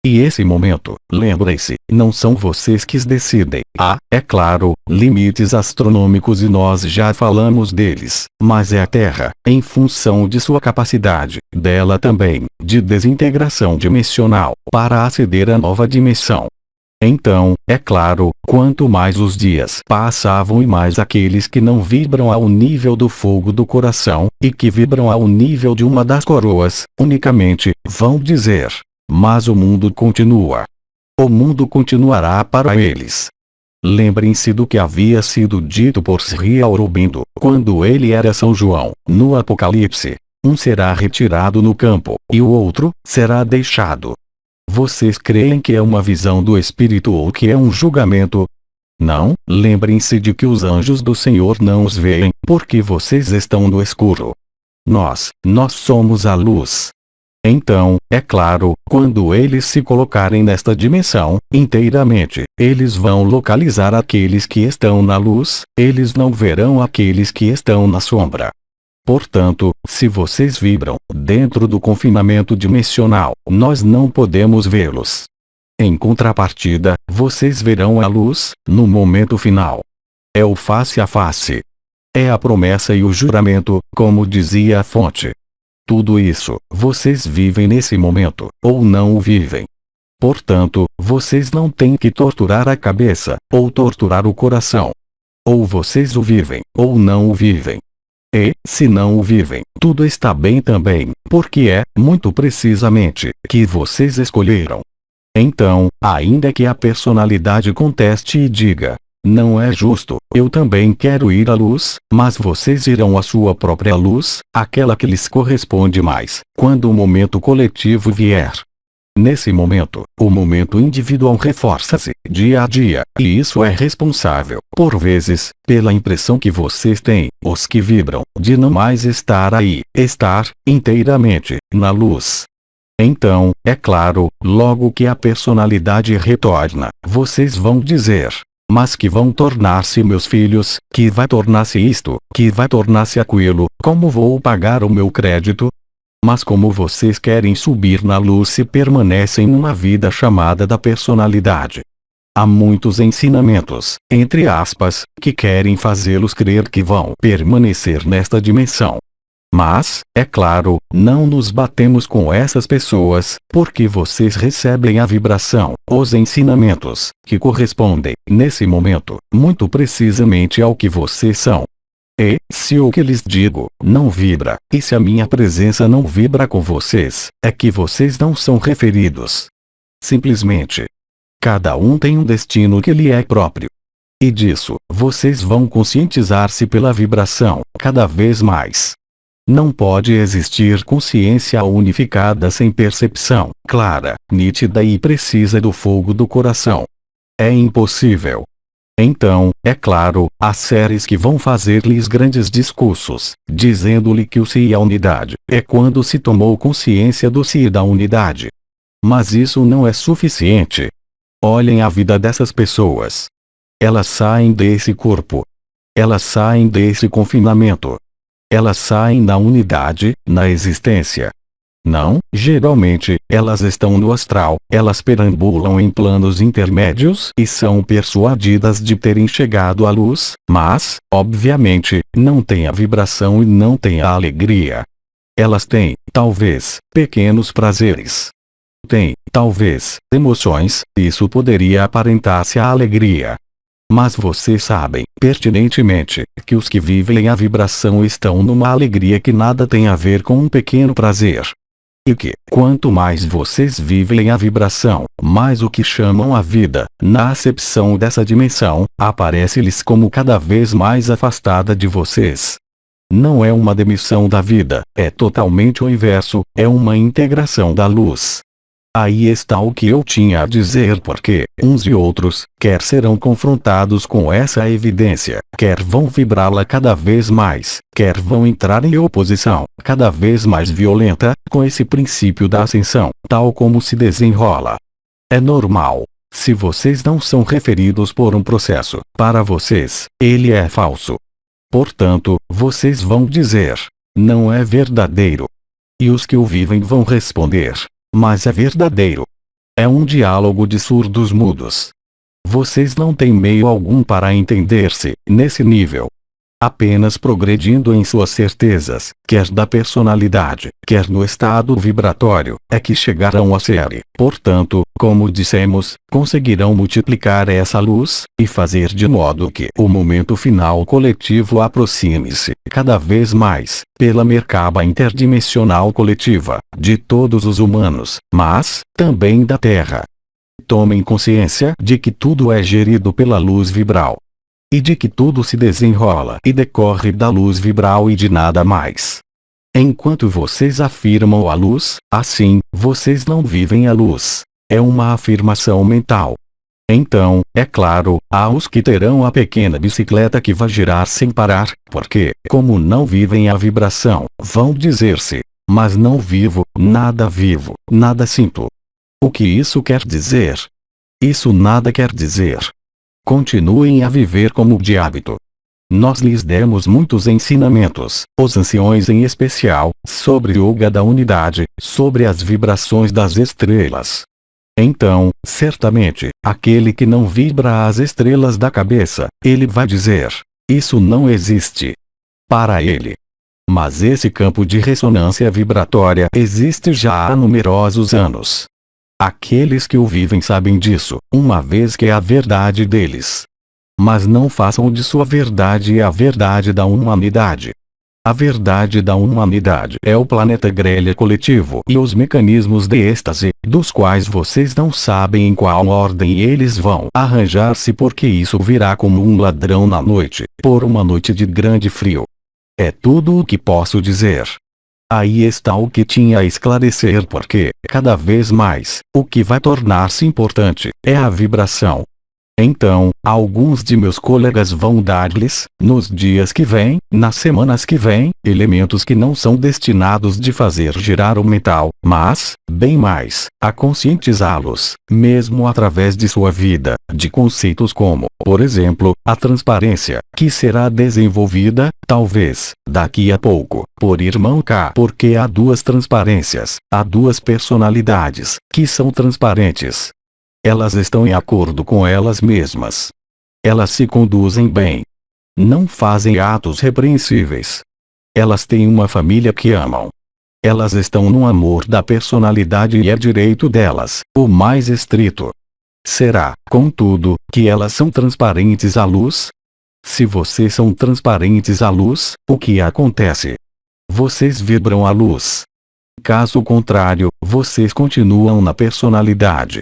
[SPEAKER 1] E esse momento, lembrem-se, não são vocês que decidem. Há, é claro, limites astronômicos e nós já falamos deles, mas é a Terra, em função de sua capacidade, dela também, de desintegração dimensional, para aceder à nova dimensão. Então, é claro, quanto mais os dias passavam e mais aqueles que não vibram ao nível do fogo do coração, e que vibram ao nível de uma das coroas, unicamente, vão dizer: mas o mundo continua. O mundo continuará para eles. Lembrem-se do que havia sido dito por Sri Aurobindo, quando ele era São João, no Apocalipse. Um será retirado no campo, e o outro será deixado. Vocês creem que é uma visão do Espírito ou que é um julgamento? Não, lembrem-se de que os anjos do Senhor não os veem, porque vocês estão no escuro. Nós somos a luz. Então, é claro, quando eles se colocarem nesta dimensão, inteiramente, eles vão localizar aqueles que estão na luz, eles não verão aqueles que estão na sombra. Portanto, se vocês vibram dentro do confinamento dimensional, nós não podemos vê-los. Em contrapartida, vocês verão a luz, no momento final. É o face a face. É a promessa e o juramento, como dizia a fonte. Tudo isso, vocês vivem nesse momento, ou não o vivem. Portanto, vocês não têm que torturar a cabeça, ou torturar o coração. Ou vocês o vivem, ou não o vivem. E, se não o vivem, tudo está bem também, porque é, muito precisamente, que vocês escolheram. Então, ainda que a personalidade conteste e diga: não é justo, eu também quero ir à luz, mas vocês irão à sua própria luz, aquela que lhes corresponde mais, quando o momento coletivo vier. Nesse momento, o momento individual reforça-se, dia a dia, e isso é responsável, por vezes, pela impressão que vocês têm, os que vibram, de não mais estar aí, estar, inteiramente, na luz. Então, é claro, logo que a personalidade retorna, vocês vão dizer: mas que vão tornar-se meus filhos, que vai tornar-se isto, que vai tornar-se aquilo, como vou pagar o meu crédito? Mas como vocês querem subir na luz se permanecem numa vida chamada da personalidade? Há muitos ensinamentos, entre aspas, que querem fazê-los crer que vão permanecer nesta dimensão. Mas, é claro, não nos batemos com essas pessoas, porque vocês recebem a vibração, os ensinamentos, que correspondem, nesse momento, muito precisamente ao que vocês são. E, se o que lhes digo, não vibra, e se a minha presença não vibra com vocês, é que vocês não são referidos. Simplesmente. Cada um tem um destino que lhe é próprio. E disso, vocês vão conscientizar-se pela vibração, cada vez mais. Não pode existir consciência unificada sem percepção, clara, nítida e precisa do fogo do coração. É impossível. Então, é claro, há seres que vão fazer-lhes grandes discursos, dizendo-lhe que o si e a unidade é quando se tomou consciência do si e da unidade. Mas isso não é suficiente. Olhem a vida dessas pessoas. Elas saem desse corpo. Elas saem desse confinamento. Elas saem da unidade, na existência. Não, geralmente, elas estão no astral, elas perambulam em planos intermédios e são persuadidas de terem chegado à luz, mas, obviamente, não têm a vibração e não têm a alegria. Elas têm, talvez, pequenos prazeres. Têm, talvez, emoções, isso poderia aparentar-se a alegria. Mas vocês sabem, pertinentemente, que os que vivem a vibração estão numa alegria que nada tem a ver com um pequeno prazer. E que, quanto mais vocês vivem a vibração, mais o que chamam a vida, na acepção dessa dimensão, aparece-lhes como cada vez mais afastada de vocês. Não é uma demissão da vida, é totalmente o inverso, é uma integração da luz. Aí está o que eu tinha a dizer, porque uns e outros, quer serão confrontados com essa evidência, quer vão vibrá-la cada vez mais, quer vão entrar em oposição, cada vez mais violenta, com esse princípio da ascensão, tal como se desenrola. É normal. Se vocês não são referidos por um processo, para vocês, ele é falso. Portanto, vocês vão dizer, não é verdadeiro. E os que o vivem vão responder, mas é verdadeiro. É um diálogo de surdos mudos. Vocês não têm meio algum para entender-se, nesse nível. Apenas progredindo em suas certezas, quer da personalidade, quer no estado vibratório, é que chegarão a ser. Portanto, como dissemos, conseguirão multiplicar essa luz, e fazer de modo que o momento final coletivo aproxime-se, cada vez mais, pela mercaba interdimensional coletiva, de todos os humanos, mas, também da Terra. Tomem consciência de que tudo é gerido pela luz vibral. E de que tudo se desenrola e decorre da luz vibral e de nada mais. Enquanto vocês afirmam a luz, assim, vocês não vivem a luz. É uma afirmação mental. Então, é claro, há os que terão a pequena bicicleta que vai girar sem parar, porque, como não vivem a vibração, vão dizer-se, mas não vivo, nada sinto. O que isso quer dizer? Isso nada quer dizer. Continuem a viver como de hábito. Nós lhes demos muitos ensinamentos, os anciões em especial, sobre o yoga da unidade, sobre as vibrações das estrelas. Então, certamente, aquele que não vibra as estrelas da cabeça, ele vai dizer, isso não existe. Para ele. Mas esse campo de ressonância vibratória existe já há numerosos anos. Aqueles que o vivem sabem disso, uma vez que é a verdade deles. Mas não façam de sua verdade a verdade da humanidade. A verdade da humanidade é o planeta grelha coletivo e os mecanismos de êxtase, dos quais vocês não sabem em qual ordem eles vão arranjar-se, porque isso virá como um ladrão na noite, por uma noite de grande frio. É tudo o que posso dizer. Aí está o que tinha a esclarecer, porque, cada vez mais, o que vai tornar-se importante, é a vibração. Então, alguns de meus colegas vão dar-lhes, nos dias que vêm, nas semanas que vêm, elementos que não são destinados de fazer girar o mental, mas, bem mais, a conscientizá-los, mesmo através de sua vida, de conceitos como, por exemplo, a transparência, que será desenvolvida, talvez, daqui a pouco, por irmão K. Porque há duas transparências, há duas personalidades, que são transparentes. Elas estão em acordo com elas mesmas. Elas se conduzem bem. Não fazem atos repreensíveis. Elas têm uma família que amam. Elas estão no amor da personalidade e é direito delas, o mais estrito. Será, contudo, que elas são transparentes à luz? Se vocês são transparentes à luz, o que acontece? Vocês vibram a luz. Caso contrário, vocês continuam na personalidade.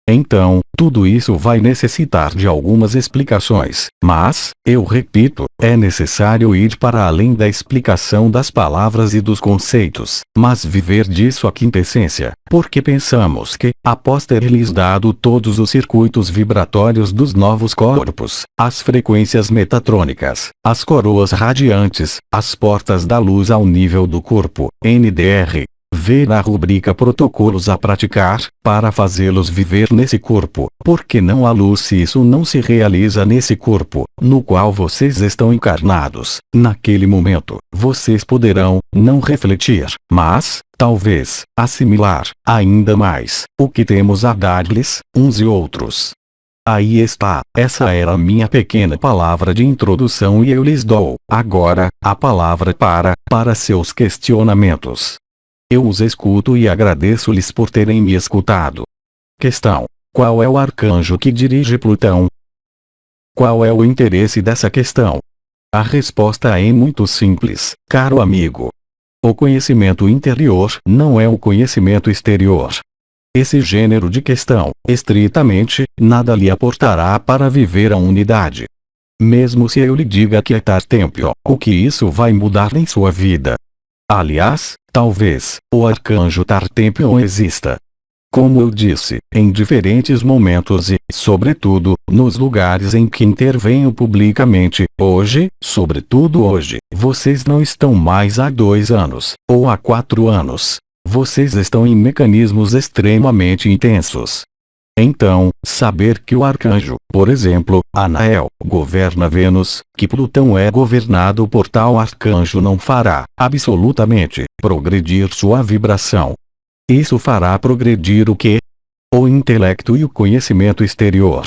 [SPEAKER 1] Então, tudo isso vai necessitar de algumas explicações, mas, eu repito, é necessário ir para além da explicação das palavras e dos conceitos, mas viver disso a quintessência, porque pensamos que, após ter lhes dado todos os circuitos vibratórios dos novos corpos, as frequências metatrônicas, as coroas radiantes, as portas da luz ao nível do corpo, NDR, ver a rubrica protocolos a praticar, para fazê-los viver nesse corpo, porque não há luz se isso não se realiza nesse corpo, no qual vocês estão encarnados. Naquele momento, vocês poderão, não refletir, mas, talvez, assimilar, ainda mais, o que temos a dar-lhes, uns e outros. Aí está, essa era a minha pequena palavra de introdução e eu lhes dou, agora, a palavra para seus questionamentos. Eu os escuto e agradeço-lhes por terem me escutado. Questão: qual é o arcanjo que dirige Plutão? Qual é o interesse dessa questão? A resposta é muito simples, caro amigo. O conhecimento interior não é o conhecimento exterior. Esse gênero de questão, estritamente, nada lhe aportará para viver a unidade. Mesmo se eu lhe diga que é Tartempio, o que isso vai mudar em sua vida? Aliás, talvez, o arcanjo Tartempion exista. Como eu disse, em diferentes momentos e, sobretudo, nos lugares em que intervenho publicamente, hoje, sobretudo hoje, vocês não estão mais há 2 anos, ou há 4 anos. Vocês estão em mecanismos extremamente intensos. Então, saber que o arcanjo, por exemplo, Anael, governa Vênus, que Plutão é governado por tal arcanjo não fará, absolutamente, progredir sua vibração. Isso fará progredir o quê? O intelecto e o conhecimento exterior.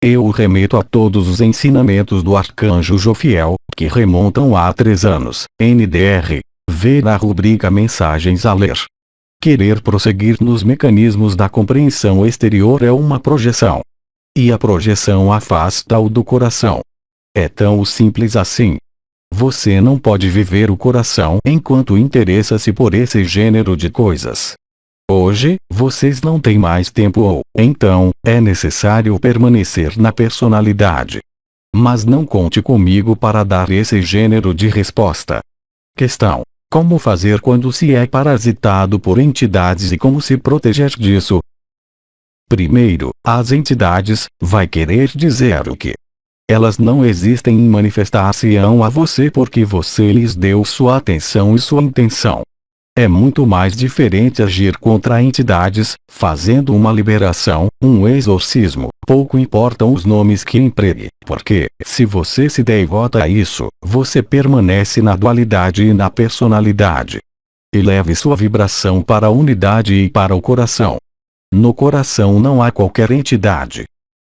[SPEAKER 1] Eu o remeto a todos os ensinamentos do arcanjo Jofiel, que remontam a 3 anos, NDR. Ver a rubrica Mensagens a ler. Querer prosseguir nos mecanismos da compreensão exterior é uma projeção. E a projeção afasta-o do coração. É tão simples assim. Você não pode viver o coração enquanto interessa-se por esse gênero de coisas. Hoje, vocês não têm mais tempo ou, então, é necessário permanecer na personalidade. Mas não conte comigo para dar esse gênero de resposta. Questão: como fazer quando se é parasitado por entidades e como se proteger disso? Primeiro, as entidades, vai querer dizer o quê? Elas não existem em manifestação a você porque você lhes deu sua atenção e sua intenção. É muito mais diferente agir contra entidades, fazendo uma liberação, um exorcismo, pouco importam os nomes que empregue, porque, se você se devota a isso, você permanece na dualidade e na personalidade. Eleve sua vibração para a unidade e para o coração. No coração não há qualquer entidade.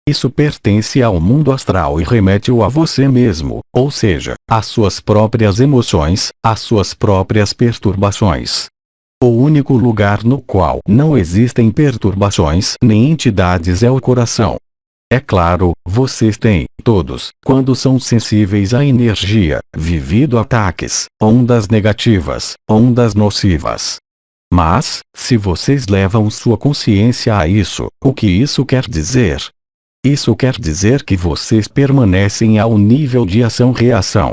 [SPEAKER 1] Isso pertence ao mundo astral e remete-o a você mesmo, ou seja, às suas próprias emoções, às suas próprias perturbações. O único lugar no qual não existem perturbações nem entidades é o coração. É claro, vocês têm, todos, quando são sensíveis à energia, vivido ataques, ondas negativas, ondas nocivas. Mas, se vocês levam sua consciência a isso, o que isso quer dizer? Isso quer dizer que vocês permanecem ao nível de ação-reação.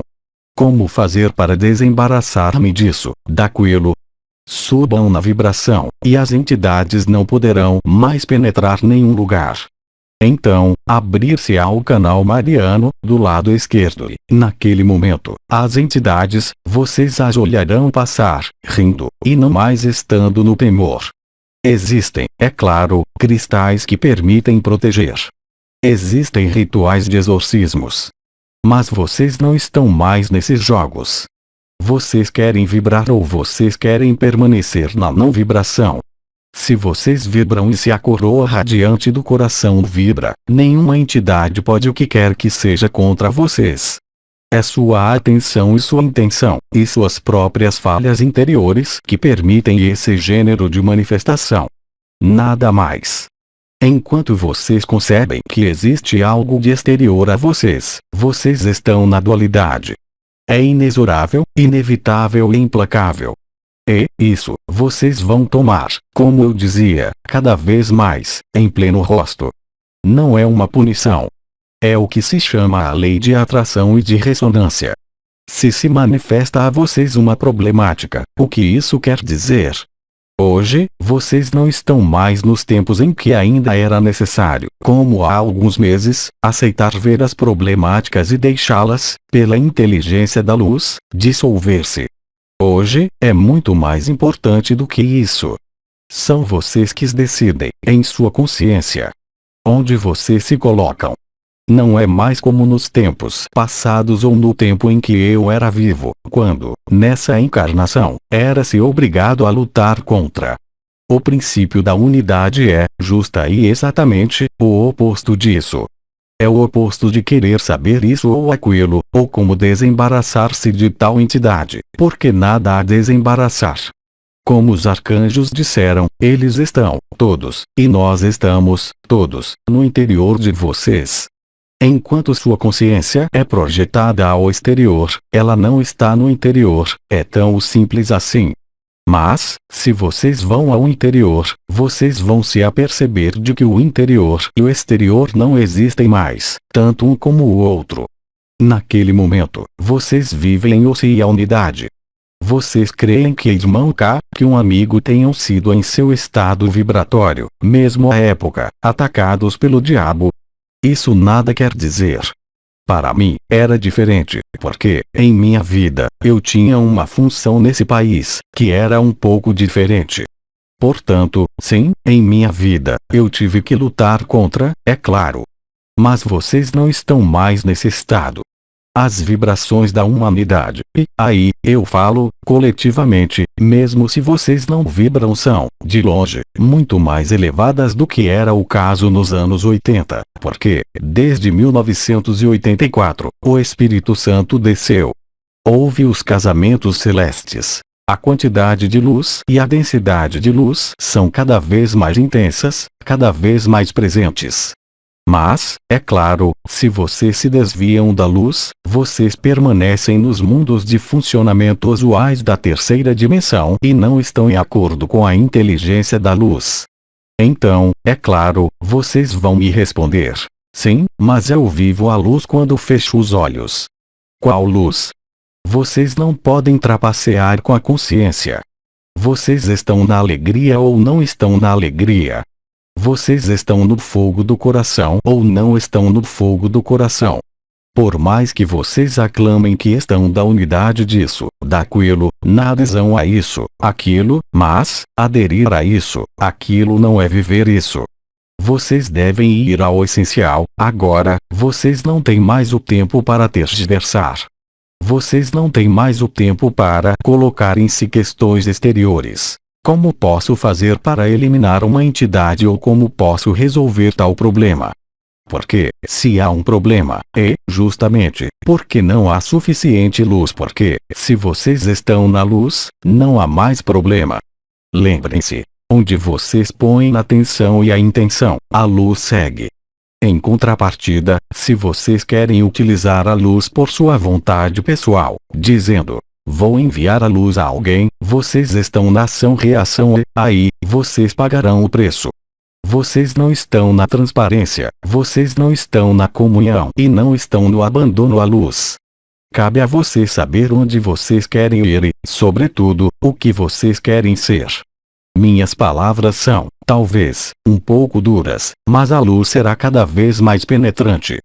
[SPEAKER 1] Como fazer para desembaraçar-me disso, daquilo? Subam na vibração, e as entidades não poderão mais penetrar nenhum lugar. Então, abrir-se ao canal mariano, do lado esquerdo e, naquele momento, as entidades, vocês as olharão passar, rindo, e não mais estando no temor. Existem, é claro, cristais que permitem proteger. Existem rituais de exorcismos. Mas vocês não estão mais nesses jogos. Vocês querem vibrar ou vocês querem permanecer na não vibração? se vocês vibram e se a coroa radiante do coração vibra, nenhuma entidade pode o que quer que seja contra vocês. É sua atenção e sua intenção, e suas próprias falhas interiores que permitem esse gênero de manifestação. Nada mais. Enquanto vocês concebem que existe algo de exterior a vocês, vocês estão na dualidade. É inexorável, inevitável e implacável. E, isso, vocês vão tomar, como eu dizia, cada vez mais, em pleno rosto. Não é uma punição. É o que se chama a lei de atração e de ressonância. Se manifesta a vocês uma problemática, o que isso quer dizer? Hoje, vocês não estão mais nos tempos em que ainda era necessário, como há alguns meses, aceitar ver as problemáticas e deixá-las, pela inteligência da luz, dissolver-se. Hoje, é muito mais importante do que isso. São vocês que decidem, em sua consciência, onde vocês se colocam. Não é mais como nos tempos passados ou no tempo em que eu era vivo, quando, nessa encarnação, era-se obrigado a lutar contra. O princípio da unidade é, justa e exatamente, o oposto disso. É o oposto de querer saber isso ou aquilo, ou como desembaraçar-se de tal entidade, porque nada a desembaraçar. Como os arcanjos disseram, eles estão, todos, e nós estamos, todos, no interior de vocês. Enquanto sua consciência é projetada ao exterior, ela não está no interior, é tão simples assim. Mas, se vocês vão ao interior, vocês vão se aperceber de que o interior e o exterior não existem mais, tanto um como o outro. Naquele momento, vocês vivem em osso e a unidade. Vocês creem que irmão K, que um amigo tenham sido em seu estado vibratório, mesmo à época, atacados pelo diabo? Isso nada quer dizer. Para mim, era diferente, porque, em minha vida, eu tinha uma função nesse país, que era um pouco diferente. Portanto, sim, em minha vida, eu tive que lutar contra, é claro. Mas vocês não estão mais nesse estado. As vibrações da humanidade, e, aí, eu falo, coletivamente, mesmo se vocês não vibram são, de longe, muito mais elevadas do que era o caso nos anos 80, porque, desde 1984, o Espírito Santo desceu. Houve os casamentos celestes. A quantidade de luz e a densidade de luz são cada vez mais intensas, cada vez mais presentes. Mas, é claro, se vocês se desviam da luz, vocês permanecem nos mundos de funcionamento usuais da terceira dimensão e não estão em acordo com a inteligência da luz. Então, é claro, vocês vão me responder: sim, mas eu vivo a luz quando fecho os olhos. Qual luz? Vocês não podem trapacear com a consciência. Vocês estão na alegria ou não estão na alegria. Vocês estão no fogo do coração ou não estão no fogo do coração. Por mais que vocês aclamem que estão da unidade disso, daquilo, na adesão a isso, aquilo, mas, aderir a isso, aquilo não é viver isso. Vocês devem ir ao essencial, agora, vocês não têm mais o tempo para tergiversar. Vocês não têm mais o tempo para colocar em si questões exteriores. Como posso fazer para eliminar uma entidade ou como posso resolver tal problema? Porque, se há um problema, é, justamente, porque não há suficiente luz. Porque, se vocês estão na luz, não há mais problema. Lembrem-se, onde vocês põem a atenção e a intenção, a luz segue. Em contrapartida, se vocês querem utilizar a luz por sua vontade pessoal, dizendo: vou enviar a luz a alguém, vocês estão na ação-reação e, aí, vocês pagarão o preço. Vocês não estão na transparência, vocês não estão na comunhão e não estão no abandono à luz. Cabe a vocês saber onde vocês querem ir e, sobretudo, o que vocês querem ser. Minhas palavras são, talvez, um pouco duras, mas a luz será cada vez mais penetrante.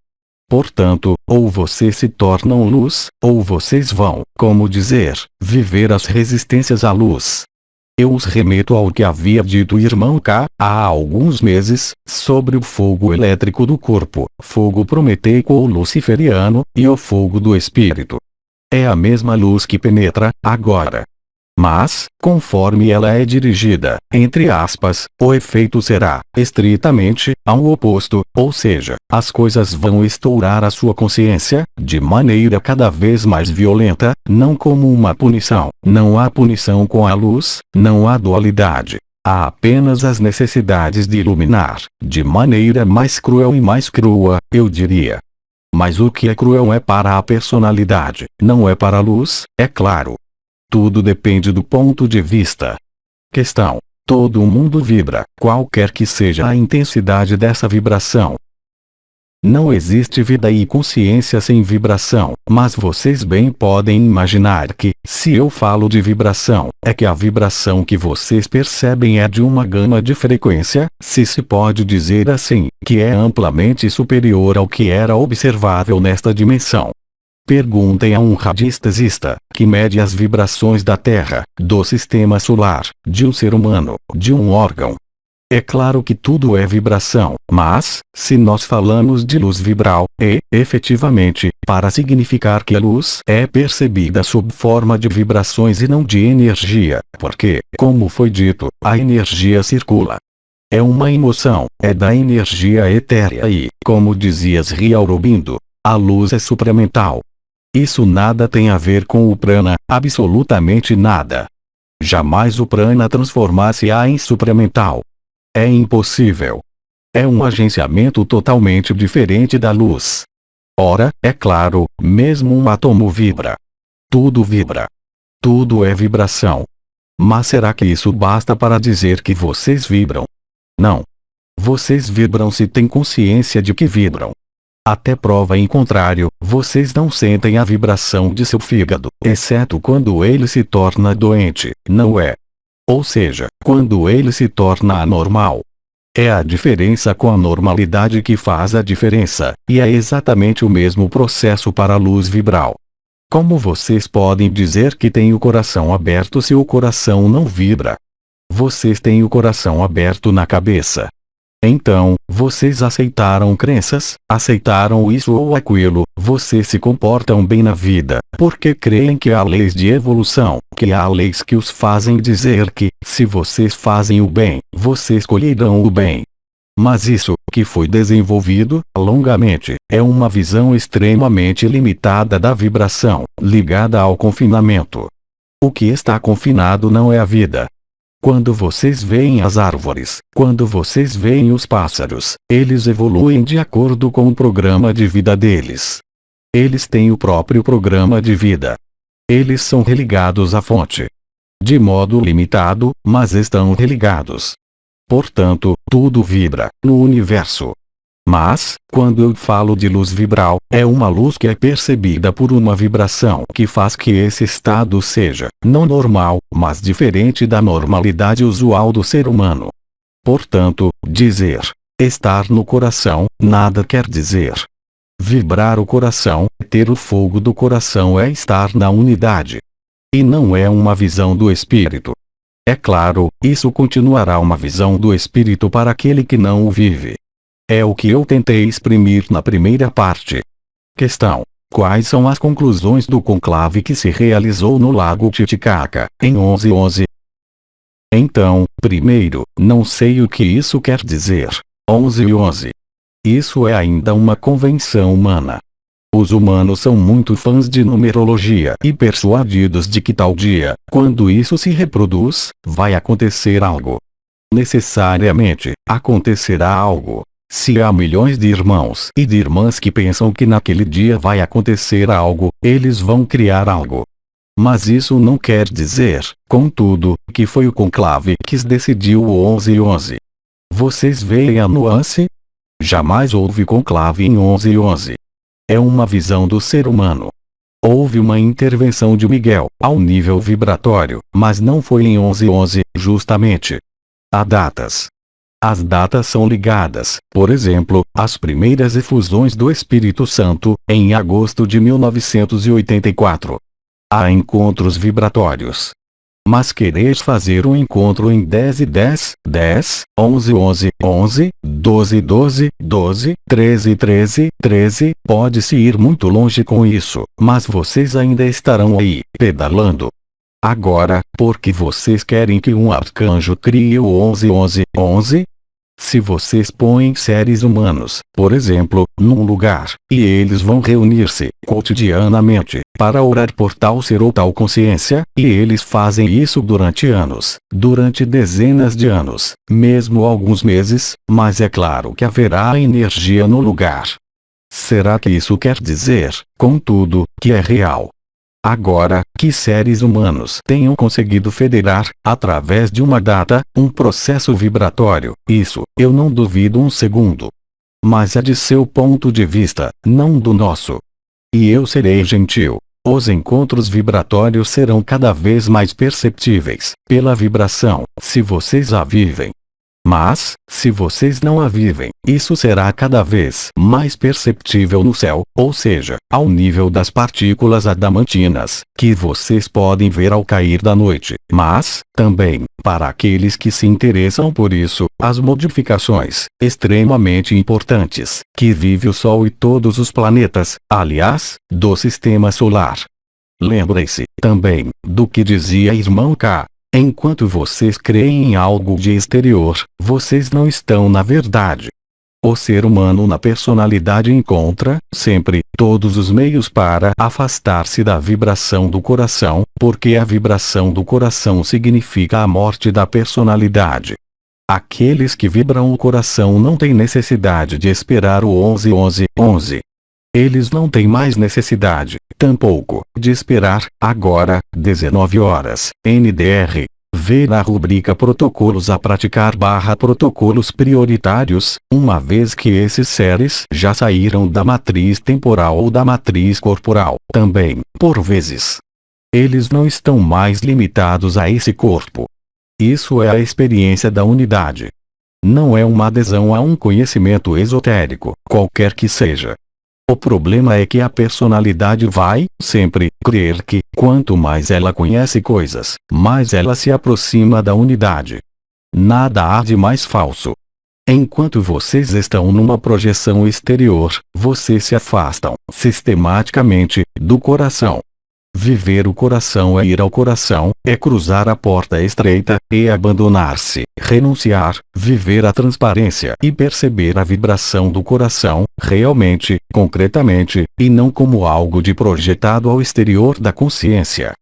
[SPEAKER 1] Portanto, ou vocês se tornam luz, ou vocês vão, como dizer, viver as resistências à luz. Eu os remeto ao que havia dito o irmão K, há alguns meses, sobre o fogo elétrico do corpo, fogo prometeico ou luciferiano, e o fogo do espírito. É a mesma luz que penetra, agora. Mas, conforme ela é dirigida, entre aspas, o efeito será, estritamente, ao oposto, ou seja, as coisas vão estourar a sua consciência, de maneira cada vez mais violenta, não como uma punição. Não há punição com a luz, não há dualidade. Há apenas as necessidades de iluminar, de maneira mais cruel e mais crua, eu diria. Mas o que é cruel é para a personalidade, não é para a luz, é claro. Tudo depende do ponto de vista. Questão: todo o mundo vibra, qualquer que seja a intensidade dessa vibração. Não existe vida e consciência sem vibração, mas vocês bem podem imaginar que, se eu falo de vibração, é que a vibração que vocês percebem é de uma gama de frequência, se pode dizer assim, que é amplamente superior ao que era observável nesta dimensão. Perguntem a um radiestesista, que mede as vibrações da Terra, do sistema solar, de um ser humano, de um órgão. É claro que tudo é vibração, mas, se nós falamos de luz vibral, efetivamente, para significar que a luz é percebida sob forma de vibrações e não de energia, porque, como foi dito, a energia circula. É uma emoção, é da energia etérea e, como dizia Sri Aurobindo, a luz é supramental. Isso nada tem a ver com o prana, absolutamente nada. Jamais o prana transformar-se-á em supramental. É impossível. É um agenciamento totalmente diferente da luz. Ora, é claro, mesmo um átomo vibra. Tudo vibra. Tudo é vibração. Mas será que isso basta para dizer que vocês vibram? Não. Vocês vibram se têm consciência de que vibram. Até prova em contrário, vocês não sentem a vibração de seu fígado, exceto quando ele se torna doente, não é? Ou seja, quando ele se torna anormal. É a diferença com a normalidade que faz a diferença, e é exatamente o mesmo processo para a luz vibral. Como vocês podem dizer que têm o coração aberto se o coração não vibra? Vocês têm o coração aberto na cabeça. Então, vocês aceitaram crenças, aceitaram isso ou aquilo, vocês se comportam bem na vida, porque creem que há leis de evolução, que há leis que os fazem dizer que, se vocês fazem o bem, vocês colherão o bem. Mas isso, que foi desenvolvido, longamente, é uma visão extremamente limitada da vibração, ligada ao confinamento. O que está confinado não é a vida. Quando vocês veem as árvores, quando vocês veem os pássaros, eles evoluem de acordo com o programa de vida deles. Eles têm o próprio programa de vida. Eles são religados à fonte. De modo limitado, mas estão religados. Portanto, tudo vibra, no universo. Mas, quando eu falo de luz vibral, é uma luz que é percebida por uma vibração que faz que esse estado seja, não normal, mas diferente da normalidade usual do ser humano. Portanto, dizer, estar no coração, nada quer dizer. Vibrar o coração, ter o fogo do coração é estar na unidade. E não é uma visão do espírito. É claro, isso continuará uma visão do espírito para aquele que não o vive. É o que eu tentei exprimir na primeira parte. Questão: quais são as conclusões do conclave que se realizou no Lago Titicaca, em 1111? Então, primeiro, não sei o que isso quer dizer. 1111. Isso é ainda uma convenção humana. Os humanos são muito fãs de numerologia e persuadidos de que tal dia, quando isso se reproduz, vai acontecer algo. Necessariamente, acontecerá algo. Se há milhões de irmãos e de irmãs que pensam que naquele dia vai acontecer algo, eles vão criar algo. Mas isso não quer dizer, contudo, que foi o conclave que decidiu o 1111. Vocês veem a nuance? Jamais houve conclave em 1111. É uma visão do ser humano. Houve uma intervenção de Miguel, ao nível vibratório, mas não foi em 1111, justamente. Há datas. As datas são ligadas, por exemplo, às primeiras efusões do Espírito Santo, em agosto de 1984. Há encontros vibratórios. Mas querer fazer um encontro em 10/10, 10, 11/11, 11, 12/12, 12, 13/13, 13, pode-se ir muito longe com isso, mas vocês ainda estarão aí, pedalando. Agora, por que vocês querem que um arcanjo crie o 1111? Se vocês põem seres humanos, por exemplo, num lugar, e eles vão reunir-se, cotidianamente, para orar por tal ser ou tal consciência, e eles fazem isso durante anos, durante dezenas de anos, mesmo alguns meses, mas é claro que haverá energia no lugar. Será que isso quer dizer, contudo, que é real? Agora, que seres humanos tenham conseguido federar, através de uma data, um processo vibratório, isso, eu não duvido um segundo. Mas é de seu ponto de vista, não do nosso. E eu serei gentil. Os encontros vibratórios serão cada vez mais perceptíveis, pela vibração, se vocês a vivem. Mas, se vocês não a vivem, isso será cada vez mais perceptível no céu, ou seja, ao nível das partículas adamantinas, que vocês podem ver ao cair da noite. Mas, também, para aqueles que se interessam por isso, as modificações, extremamente importantes, que vive o Sol e todos os planetas, aliás, do Sistema Solar. Lembrem-se, também, do que dizia irmão K. Enquanto vocês creem em algo de exterior, vocês não estão na verdade. O ser humano na personalidade encontra, sempre, todos os meios para afastar-se da vibração do coração, porque a vibração do coração significa a morte da personalidade. Aqueles que vibram o coração não têm necessidade de esperar o 111111. Eles não têm mais necessidade, tampouco, de esperar, agora, 19 horas, NDR. Ver na rubrica Protocolos a praticar / protocolos prioritários, uma vez que esses seres já saíram da matriz temporal ou da matriz corporal, também, por vezes. Eles não estão mais limitados a esse corpo. Isso é a experiência da unidade. Não é uma adesão a um conhecimento esotérico, qualquer que seja. O problema é que a personalidade vai, sempre, crer que, quanto mais ela conhece coisas, mais ela se aproxima da unidade. Nada há de mais falso. Enquanto vocês estão numa projeção exterior, vocês se afastam, sistematicamente, do coração. Viver o coração é ir ao coração, é cruzar a porta estreita, é abandonar-se, renunciar, viver a transparência e perceber a vibração do coração, realmente, concretamente, e não como algo de projetado ao exterior da consciência.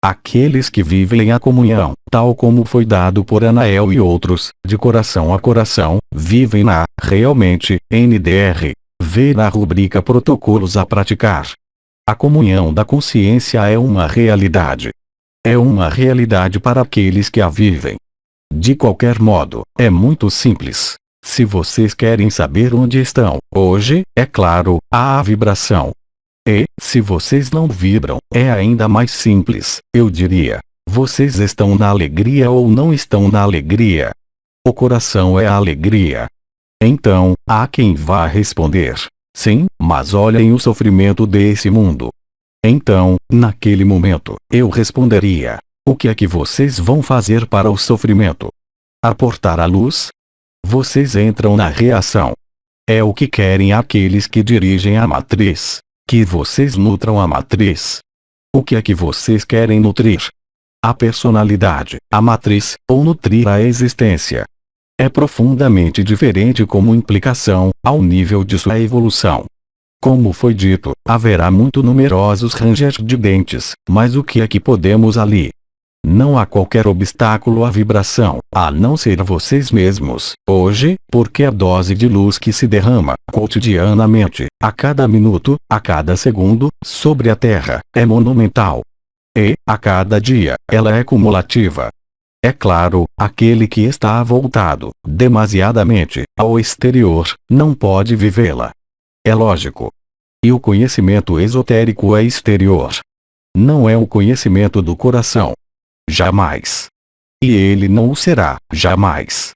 [SPEAKER 1] Aqueles que vivem a comunhão, tal como foi dado por Anael e outros, de coração a coração, vivem-na, realmente, NDR. Vê na rubrica Protocolos a praticar. A comunhão da consciência é uma realidade. É uma realidade para aqueles que a vivem. De qualquer modo, é muito simples. Se vocês querem saber onde estão, hoje, é claro, há a vibração. E, se vocês não vibram, é ainda mais simples, eu diria. Vocês estão na alegria ou não estão na alegria? O coração é a alegria. Então, há quem vá responder. Sim, mas olhem o sofrimento desse mundo. Então, naquele momento, eu responderia: o que é que vocês vão fazer para o sofrimento? Aportar a luz? Vocês entram na reação. É o que querem aqueles que dirigem a matriz. Que vocês nutram a matriz. O que é que vocês querem nutrir? A personalidade, a matriz, ou nutrir a existência? É profundamente diferente como implicação, ao nível de sua evolução. Como foi dito, haverá muito numerosos rangers de dentes, mas o que é que podemos ali? Não há qualquer obstáculo à vibração, a não ser vocês mesmos, hoje, porque a dose de luz que se derrama, cotidianamente, a cada minuto, a cada segundo, sobre a Terra, é monumental. E, a cada dia, ela é cumulativa. É claro, aquele que está voltado, demasiadamente, ao exterior, não pode vivê-la. É lógico. E o conhecimento esotérico é exterior. Não é o conhecimento do coração. Jamais. E ele não o será, jamais.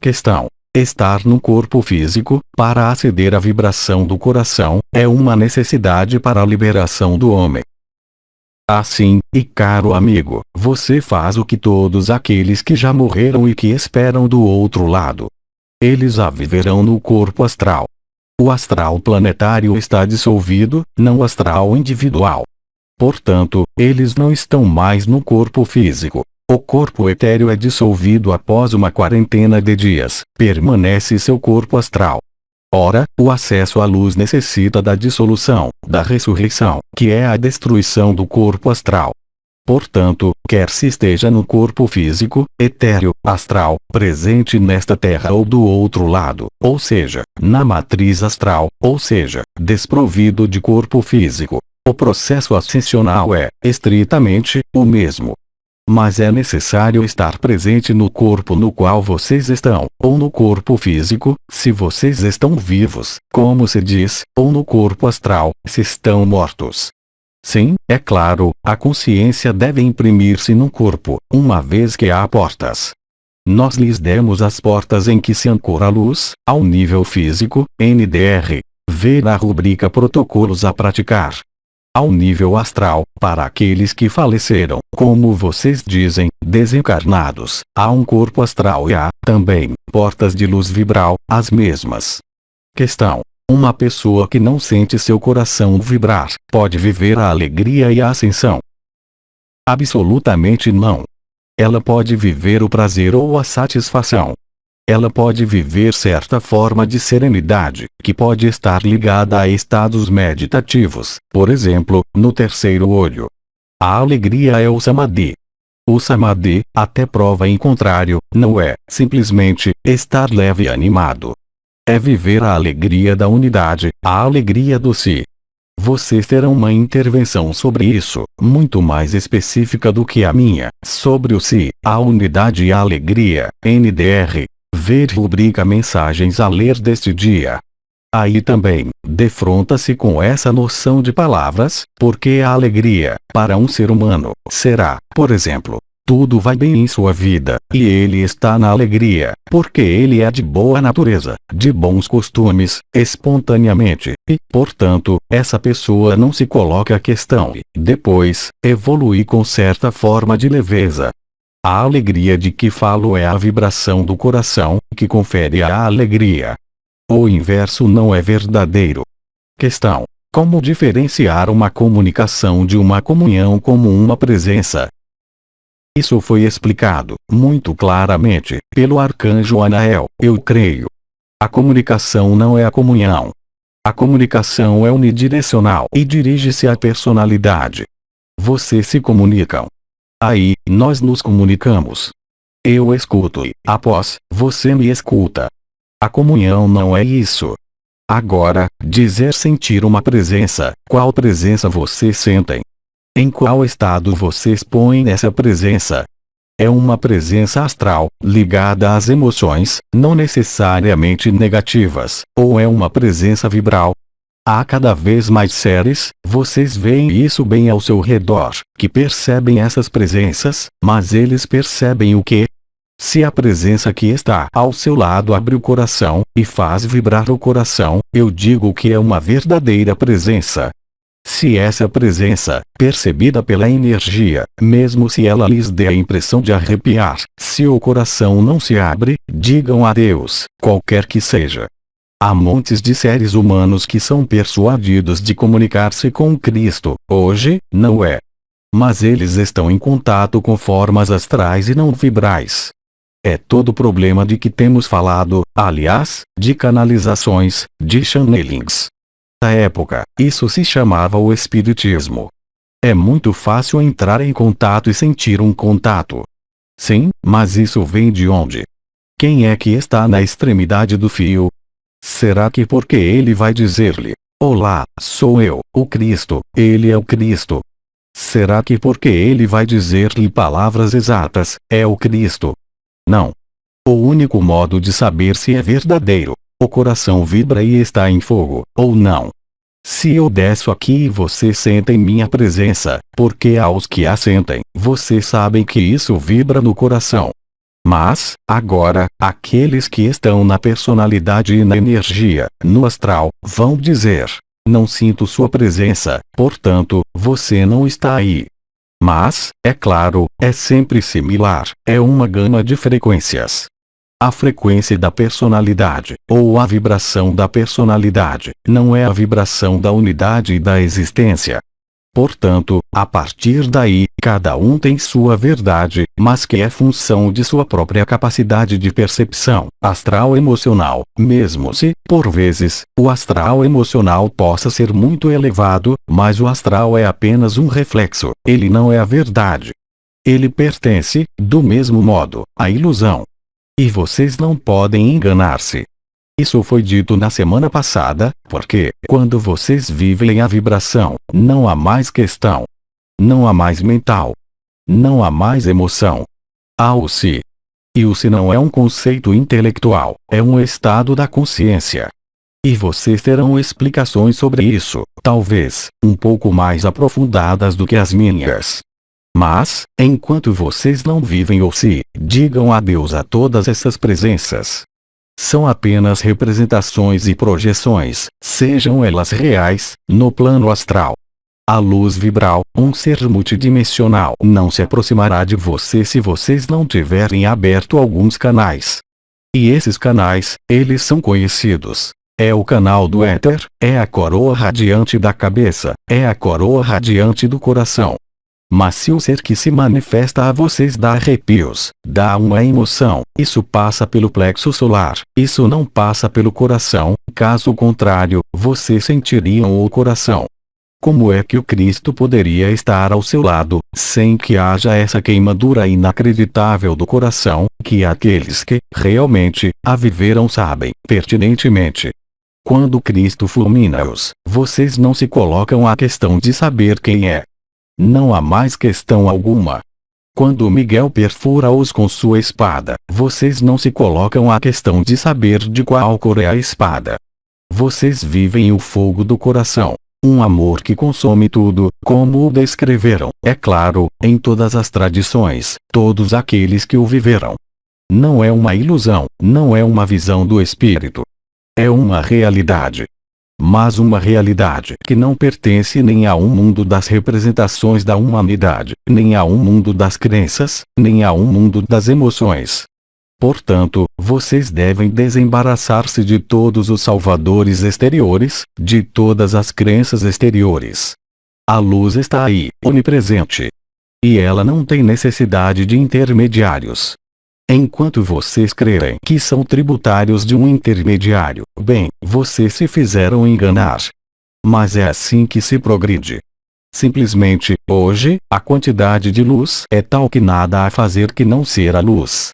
[SPEAKER 1] Questão: estar no corpo físico, para aceder à vibração do coração, é uma necessidade para a liberação do homem. Assim, e caro amigo, você faz o que todos aqueles que já morreram e que esperam do outro lado. Eles a viverão no corpo astral. O astral planetário está dissolvido, não o astral individual. Portanto, eles não estão mais no corpo físico. O corpo etéreo é dissolvido após uma quarentena de dias, permanece seu corpo astral. Ora, o acesso à luz necessita da dissolução, da ressurreição, que é a destruição do corpo astral. Portanto, quer se esteja no corpo físico, etéreo, astral, presente nesta terra ou do outro lado, ou seja, na matriz astral, ou seja, desprovido de corpo físico, o processo ascensional é, estritamente, o mesmo. Mas é necessário estar presente no corpo no qual vocês estão, ou no corpo físico, se vocês estão vivos, como se diz, ou no corpo astral, se estão mortos. Sim, é claro, a consciência deve imprimir-se no corpo, uma vez que há portas. Nós lhes demos as portas em que se ancora a luz, ao nível físico, NDR. Ver a rubrica Protocolos a praticar. Ao nível astral, para aqueles que faleceram, como vocês dizem, desencarnados, há um corpo astral e há, também, portas de luz vibral, as mesmas. Questão. Uma pessoa que não sente seu coração vibrar, pode viver a alegria e a ascensão? Absolutamente não. Ela pode viver o prazer ou a satisfação. Ela pode viver certa forma de serenidade, que pode estar ligada a estados meditativos, por exemplo, no terceiro olho. A alegria é o samadhi. O samadhi, até prova em contrário, não é, simplesmente, estar leve e animado. É viver a alegria da unidade, a alegria do si. Vocês terão uma intervenção sobre isso, muito mais específica do que a minha, sobre o si, a unidade e a alegria, NDR. Ver rubrica Mensagens a ler deste dia. Aí também, defronta-se com essa noção de palavras, porque a alegria, para um ser humano, será, por exemplo, tudo vai bem em sua vida, e ele está na alegria, porque ele é de boa natureza, de bons costumes, espontaneamente, e, portanto, essa pessoa não se coloca a questão e, depois, evolui com certa forma de leveza. A alegria de que falo é a vibração do coração, que confere a alegria. O inverso não é verdadeiro. Questão. Como diferenciar uma comunicação de uma comunhão como uma presença? Isso foi explicado, muito claramente, pelo arcanjo Anael, eu creio. A comunicação não é a comunhão. A comunicação é unidirecional e dirige-se à personalidade. Vocês se comunicam. Aí, nós nos comunicamos. Eu escuto e, após, você me escuta. A comunhão não é isso. Agora, dizer sentir uma presença, qual presença vocês sentem? Em qual estado vocês põem essa presença? É uma presença astral, ligada às emoções, não necessariamente negativas, ou é uma presença vibral? Há cada vez mais seres, vocês veem isso bem ao seu redor, que percebem essas presenças, mas eles percebem o quê? Se a presença que está ao seu lado abre o coração, e faz vibrar o coração, eu digo que é uma verdadeira presença. Se essa presença, percebida pela energia, mesmo se ela lhes dê a impressão de arrepiar, se o coração não se abre, digam adeus, qualquer que seja. Há montes de seres humanos que são persuadidos de comunicar-se com Cristo, hoje, não é. Mas eles estão em contato com formas astrais e não vibrais. É todo o problema de que temos falado, aliás, de canalizações, de channelings. Na época, isso se chamava o espiritismo. É muito fácil entrar em contato e sentir um contato. Sim, mas isso vem de onde? Quem é que está na extremidade do fio? Será que porque ele vai dizer-lhe, olá, sou eu, o Cristo, ele é o Cristo? Será que porque ele vai dizer-lhe palavras exatas, é o Cristo? Não. O único modo de saber se é verdadeiro, o coração vibra e está em fogo, ou não. Se eu desço aqui e vocês sentem minha presença, porque aos que a sentem, vocês sabem que isso vibra no coração. Mas, agora, aqueles que estão na personalidade e na energia, no astral, vão dizer, não sinto sua presença, portanto, você não está aí. Mas, é claro, é sempre similar, é uma gama de frequências. A frequência da personalidade, ou a vibração da personalidade, não é a vibração da unidade e da existência. Portanto, a partir daí, cada um tem sua verdade, mas que é função de sua própria capacidade de percepção astral emocional, mesmo se, por vezes, o astral emocional possa ser muito elevado, mas o astral é apenas um reflexo, ele não é a verdade. Ele pertence, do mesmo modo, à ilusão. E vocês não podem enganar-se. Isso foi dito na semana passada, porque, quando vocês vivem a vibração, não há mais questão. Não há mais mental. Não há mais emoção. Há o si. E o si não é um conceito intelectual, é um estado da consciência. E vocês terão explicações sobre isso, talvez, um pouco mais aprofundadas do que as minhas. Mas, enquanto vocês não vivem o si, digam adeus a todas essas presenças. São apenas representações e projeções, sejam elas reais, no plano astral. A luz vibral, um ser multidimensional, não se aproximará de você se vocês não tiverem aberto alguns canais. E esses canais, eles são conhecidos. É o canal do éter, é a coroa radiante da cabeça, é a coroa radiante do coração. Mas se o ser que se manifesta a vocês dá arrepios, dá uma emoção, isso passa pelo plexo solar, isso não passa pelo coração, caso contrário, vocês sentiriam o coração. Como é que o Cristo poderia estar ao seu lado, sem que haja essa queimadura inacreditável do coração, que aqueles que, realmente, a viveram sabem, pertinentemente? Quando Cristo fulmina-os, vocês não se colocam a questão de saber quem é. Não há mais questão alguma. Quando Miguel perfura-os com sua espada, vocês não se colocam a questão de saber de qual cor é a espada. Vocês vivem o fogo do coração. Um amor que consome tudo, como o descreveram, é claro, em todas as tradições, todos aqueles que o viveram. Não é uma ilusão, não é uma visão do espírito. É uma realidade. Mas uma realidade que não pertence nem a um mundo das representações da humanidade, nem a um mundo das crenças, nem a um mundo das emoções. Portanto, vocês devem desembaraçar-se de todos os salvadores exteriores, de todas as crenças exteriores. A luz está aí, onipresente. E ela não tem necessidade de intermediários. Enquanto vocês crerem que são tributários de um intermediário, bem, vocês se fizeram enganar. Mas é assim que se progride. Simplesmente, hoje, a quantidade de luz é tal que nada há a fazer que não ser a luz.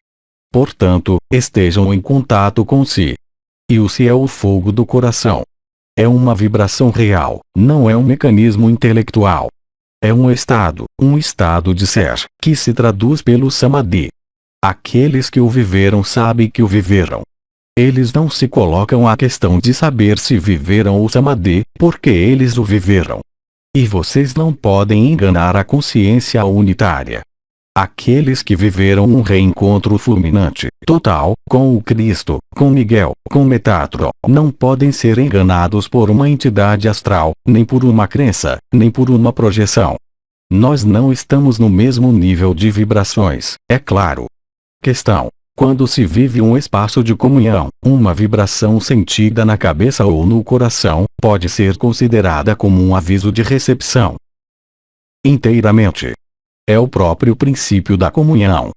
[SPEAKER 1] Portanto, estejam em contato com si. E o si é o fogo do coração. É uma vibração real, não é um mecanismo intelectual. É um estado de ser, que se traduz pelo samadhi. Aqueles que o viveram sabem que o viveram. Eles não se colocam a questão de saber se viveram o samadhi, porque eles o viveram. E vocês não podem enganar a consciência unitária. Aqueles que viveram um reencontro fulminante, total, com o Cristo, com Miguel, com Metatron, não podem ser enganados por uma entidade astral, nem por uma crença, nem por uma projeção. Nós não estamos no mesmo nível de vibrações, é claro. Questão: quando se vive um espaço de comunhão, uma vibração sentida na cabeça ou no coração, pode ser considerada como um aviso de recepção. Inteiramente. É o próprio princípio da comunhão.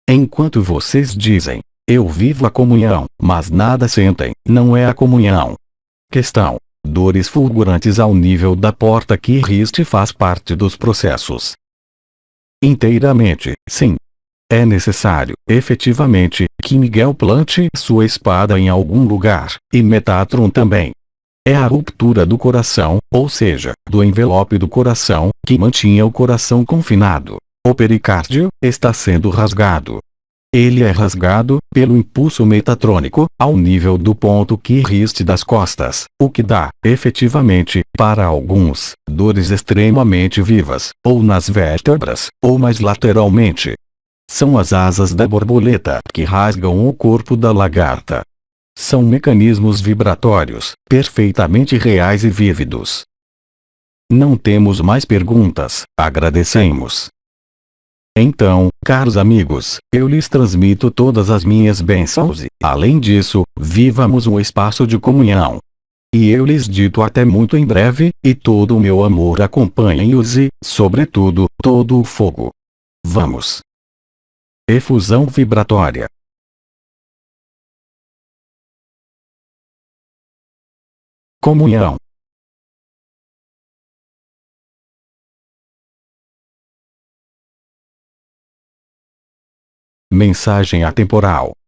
[SPEAKER 1] Enquanto vocês dizem, eu vivo a comunhão, mas nada sentem, não é a comunhão. Questão: dores fulgurantes ao nível da porta que riste faz parte dos processos. Inteiramente, sim. É necessário, efetivamente, que Miguel plante sua espada em algum lugar, e Metatron também. É a ruptura do coração, ou seja, do envelope do coração, que mantinha o coração confinado. O pericárdio está sendo rasgado. Ele é rasgado, pelo impulso metatrônico, ao nível do ponto que riste das costas, o que dá, efetivamente, para alguns, dores extremamente vivas, ou nas vértebras, ou mais lateralmente. São as asas da borboleta que rasgam o corpo da lagarta. São mecanismos vibratórios, perfeitamente reais e vívidos. Não temos mais perguntas, agradecemos. Então, caros amigos, eu lhes transmito todas as minhas bênçãos e, além disso, vivamos um espaço de comunhão. E eu lhes dito até muito em breve, e todo o meu amor acompanhe-os e, sobretudo, todo o fogo. Vamos. Efusão vibratória. Comunhão. Mensagem atemporal.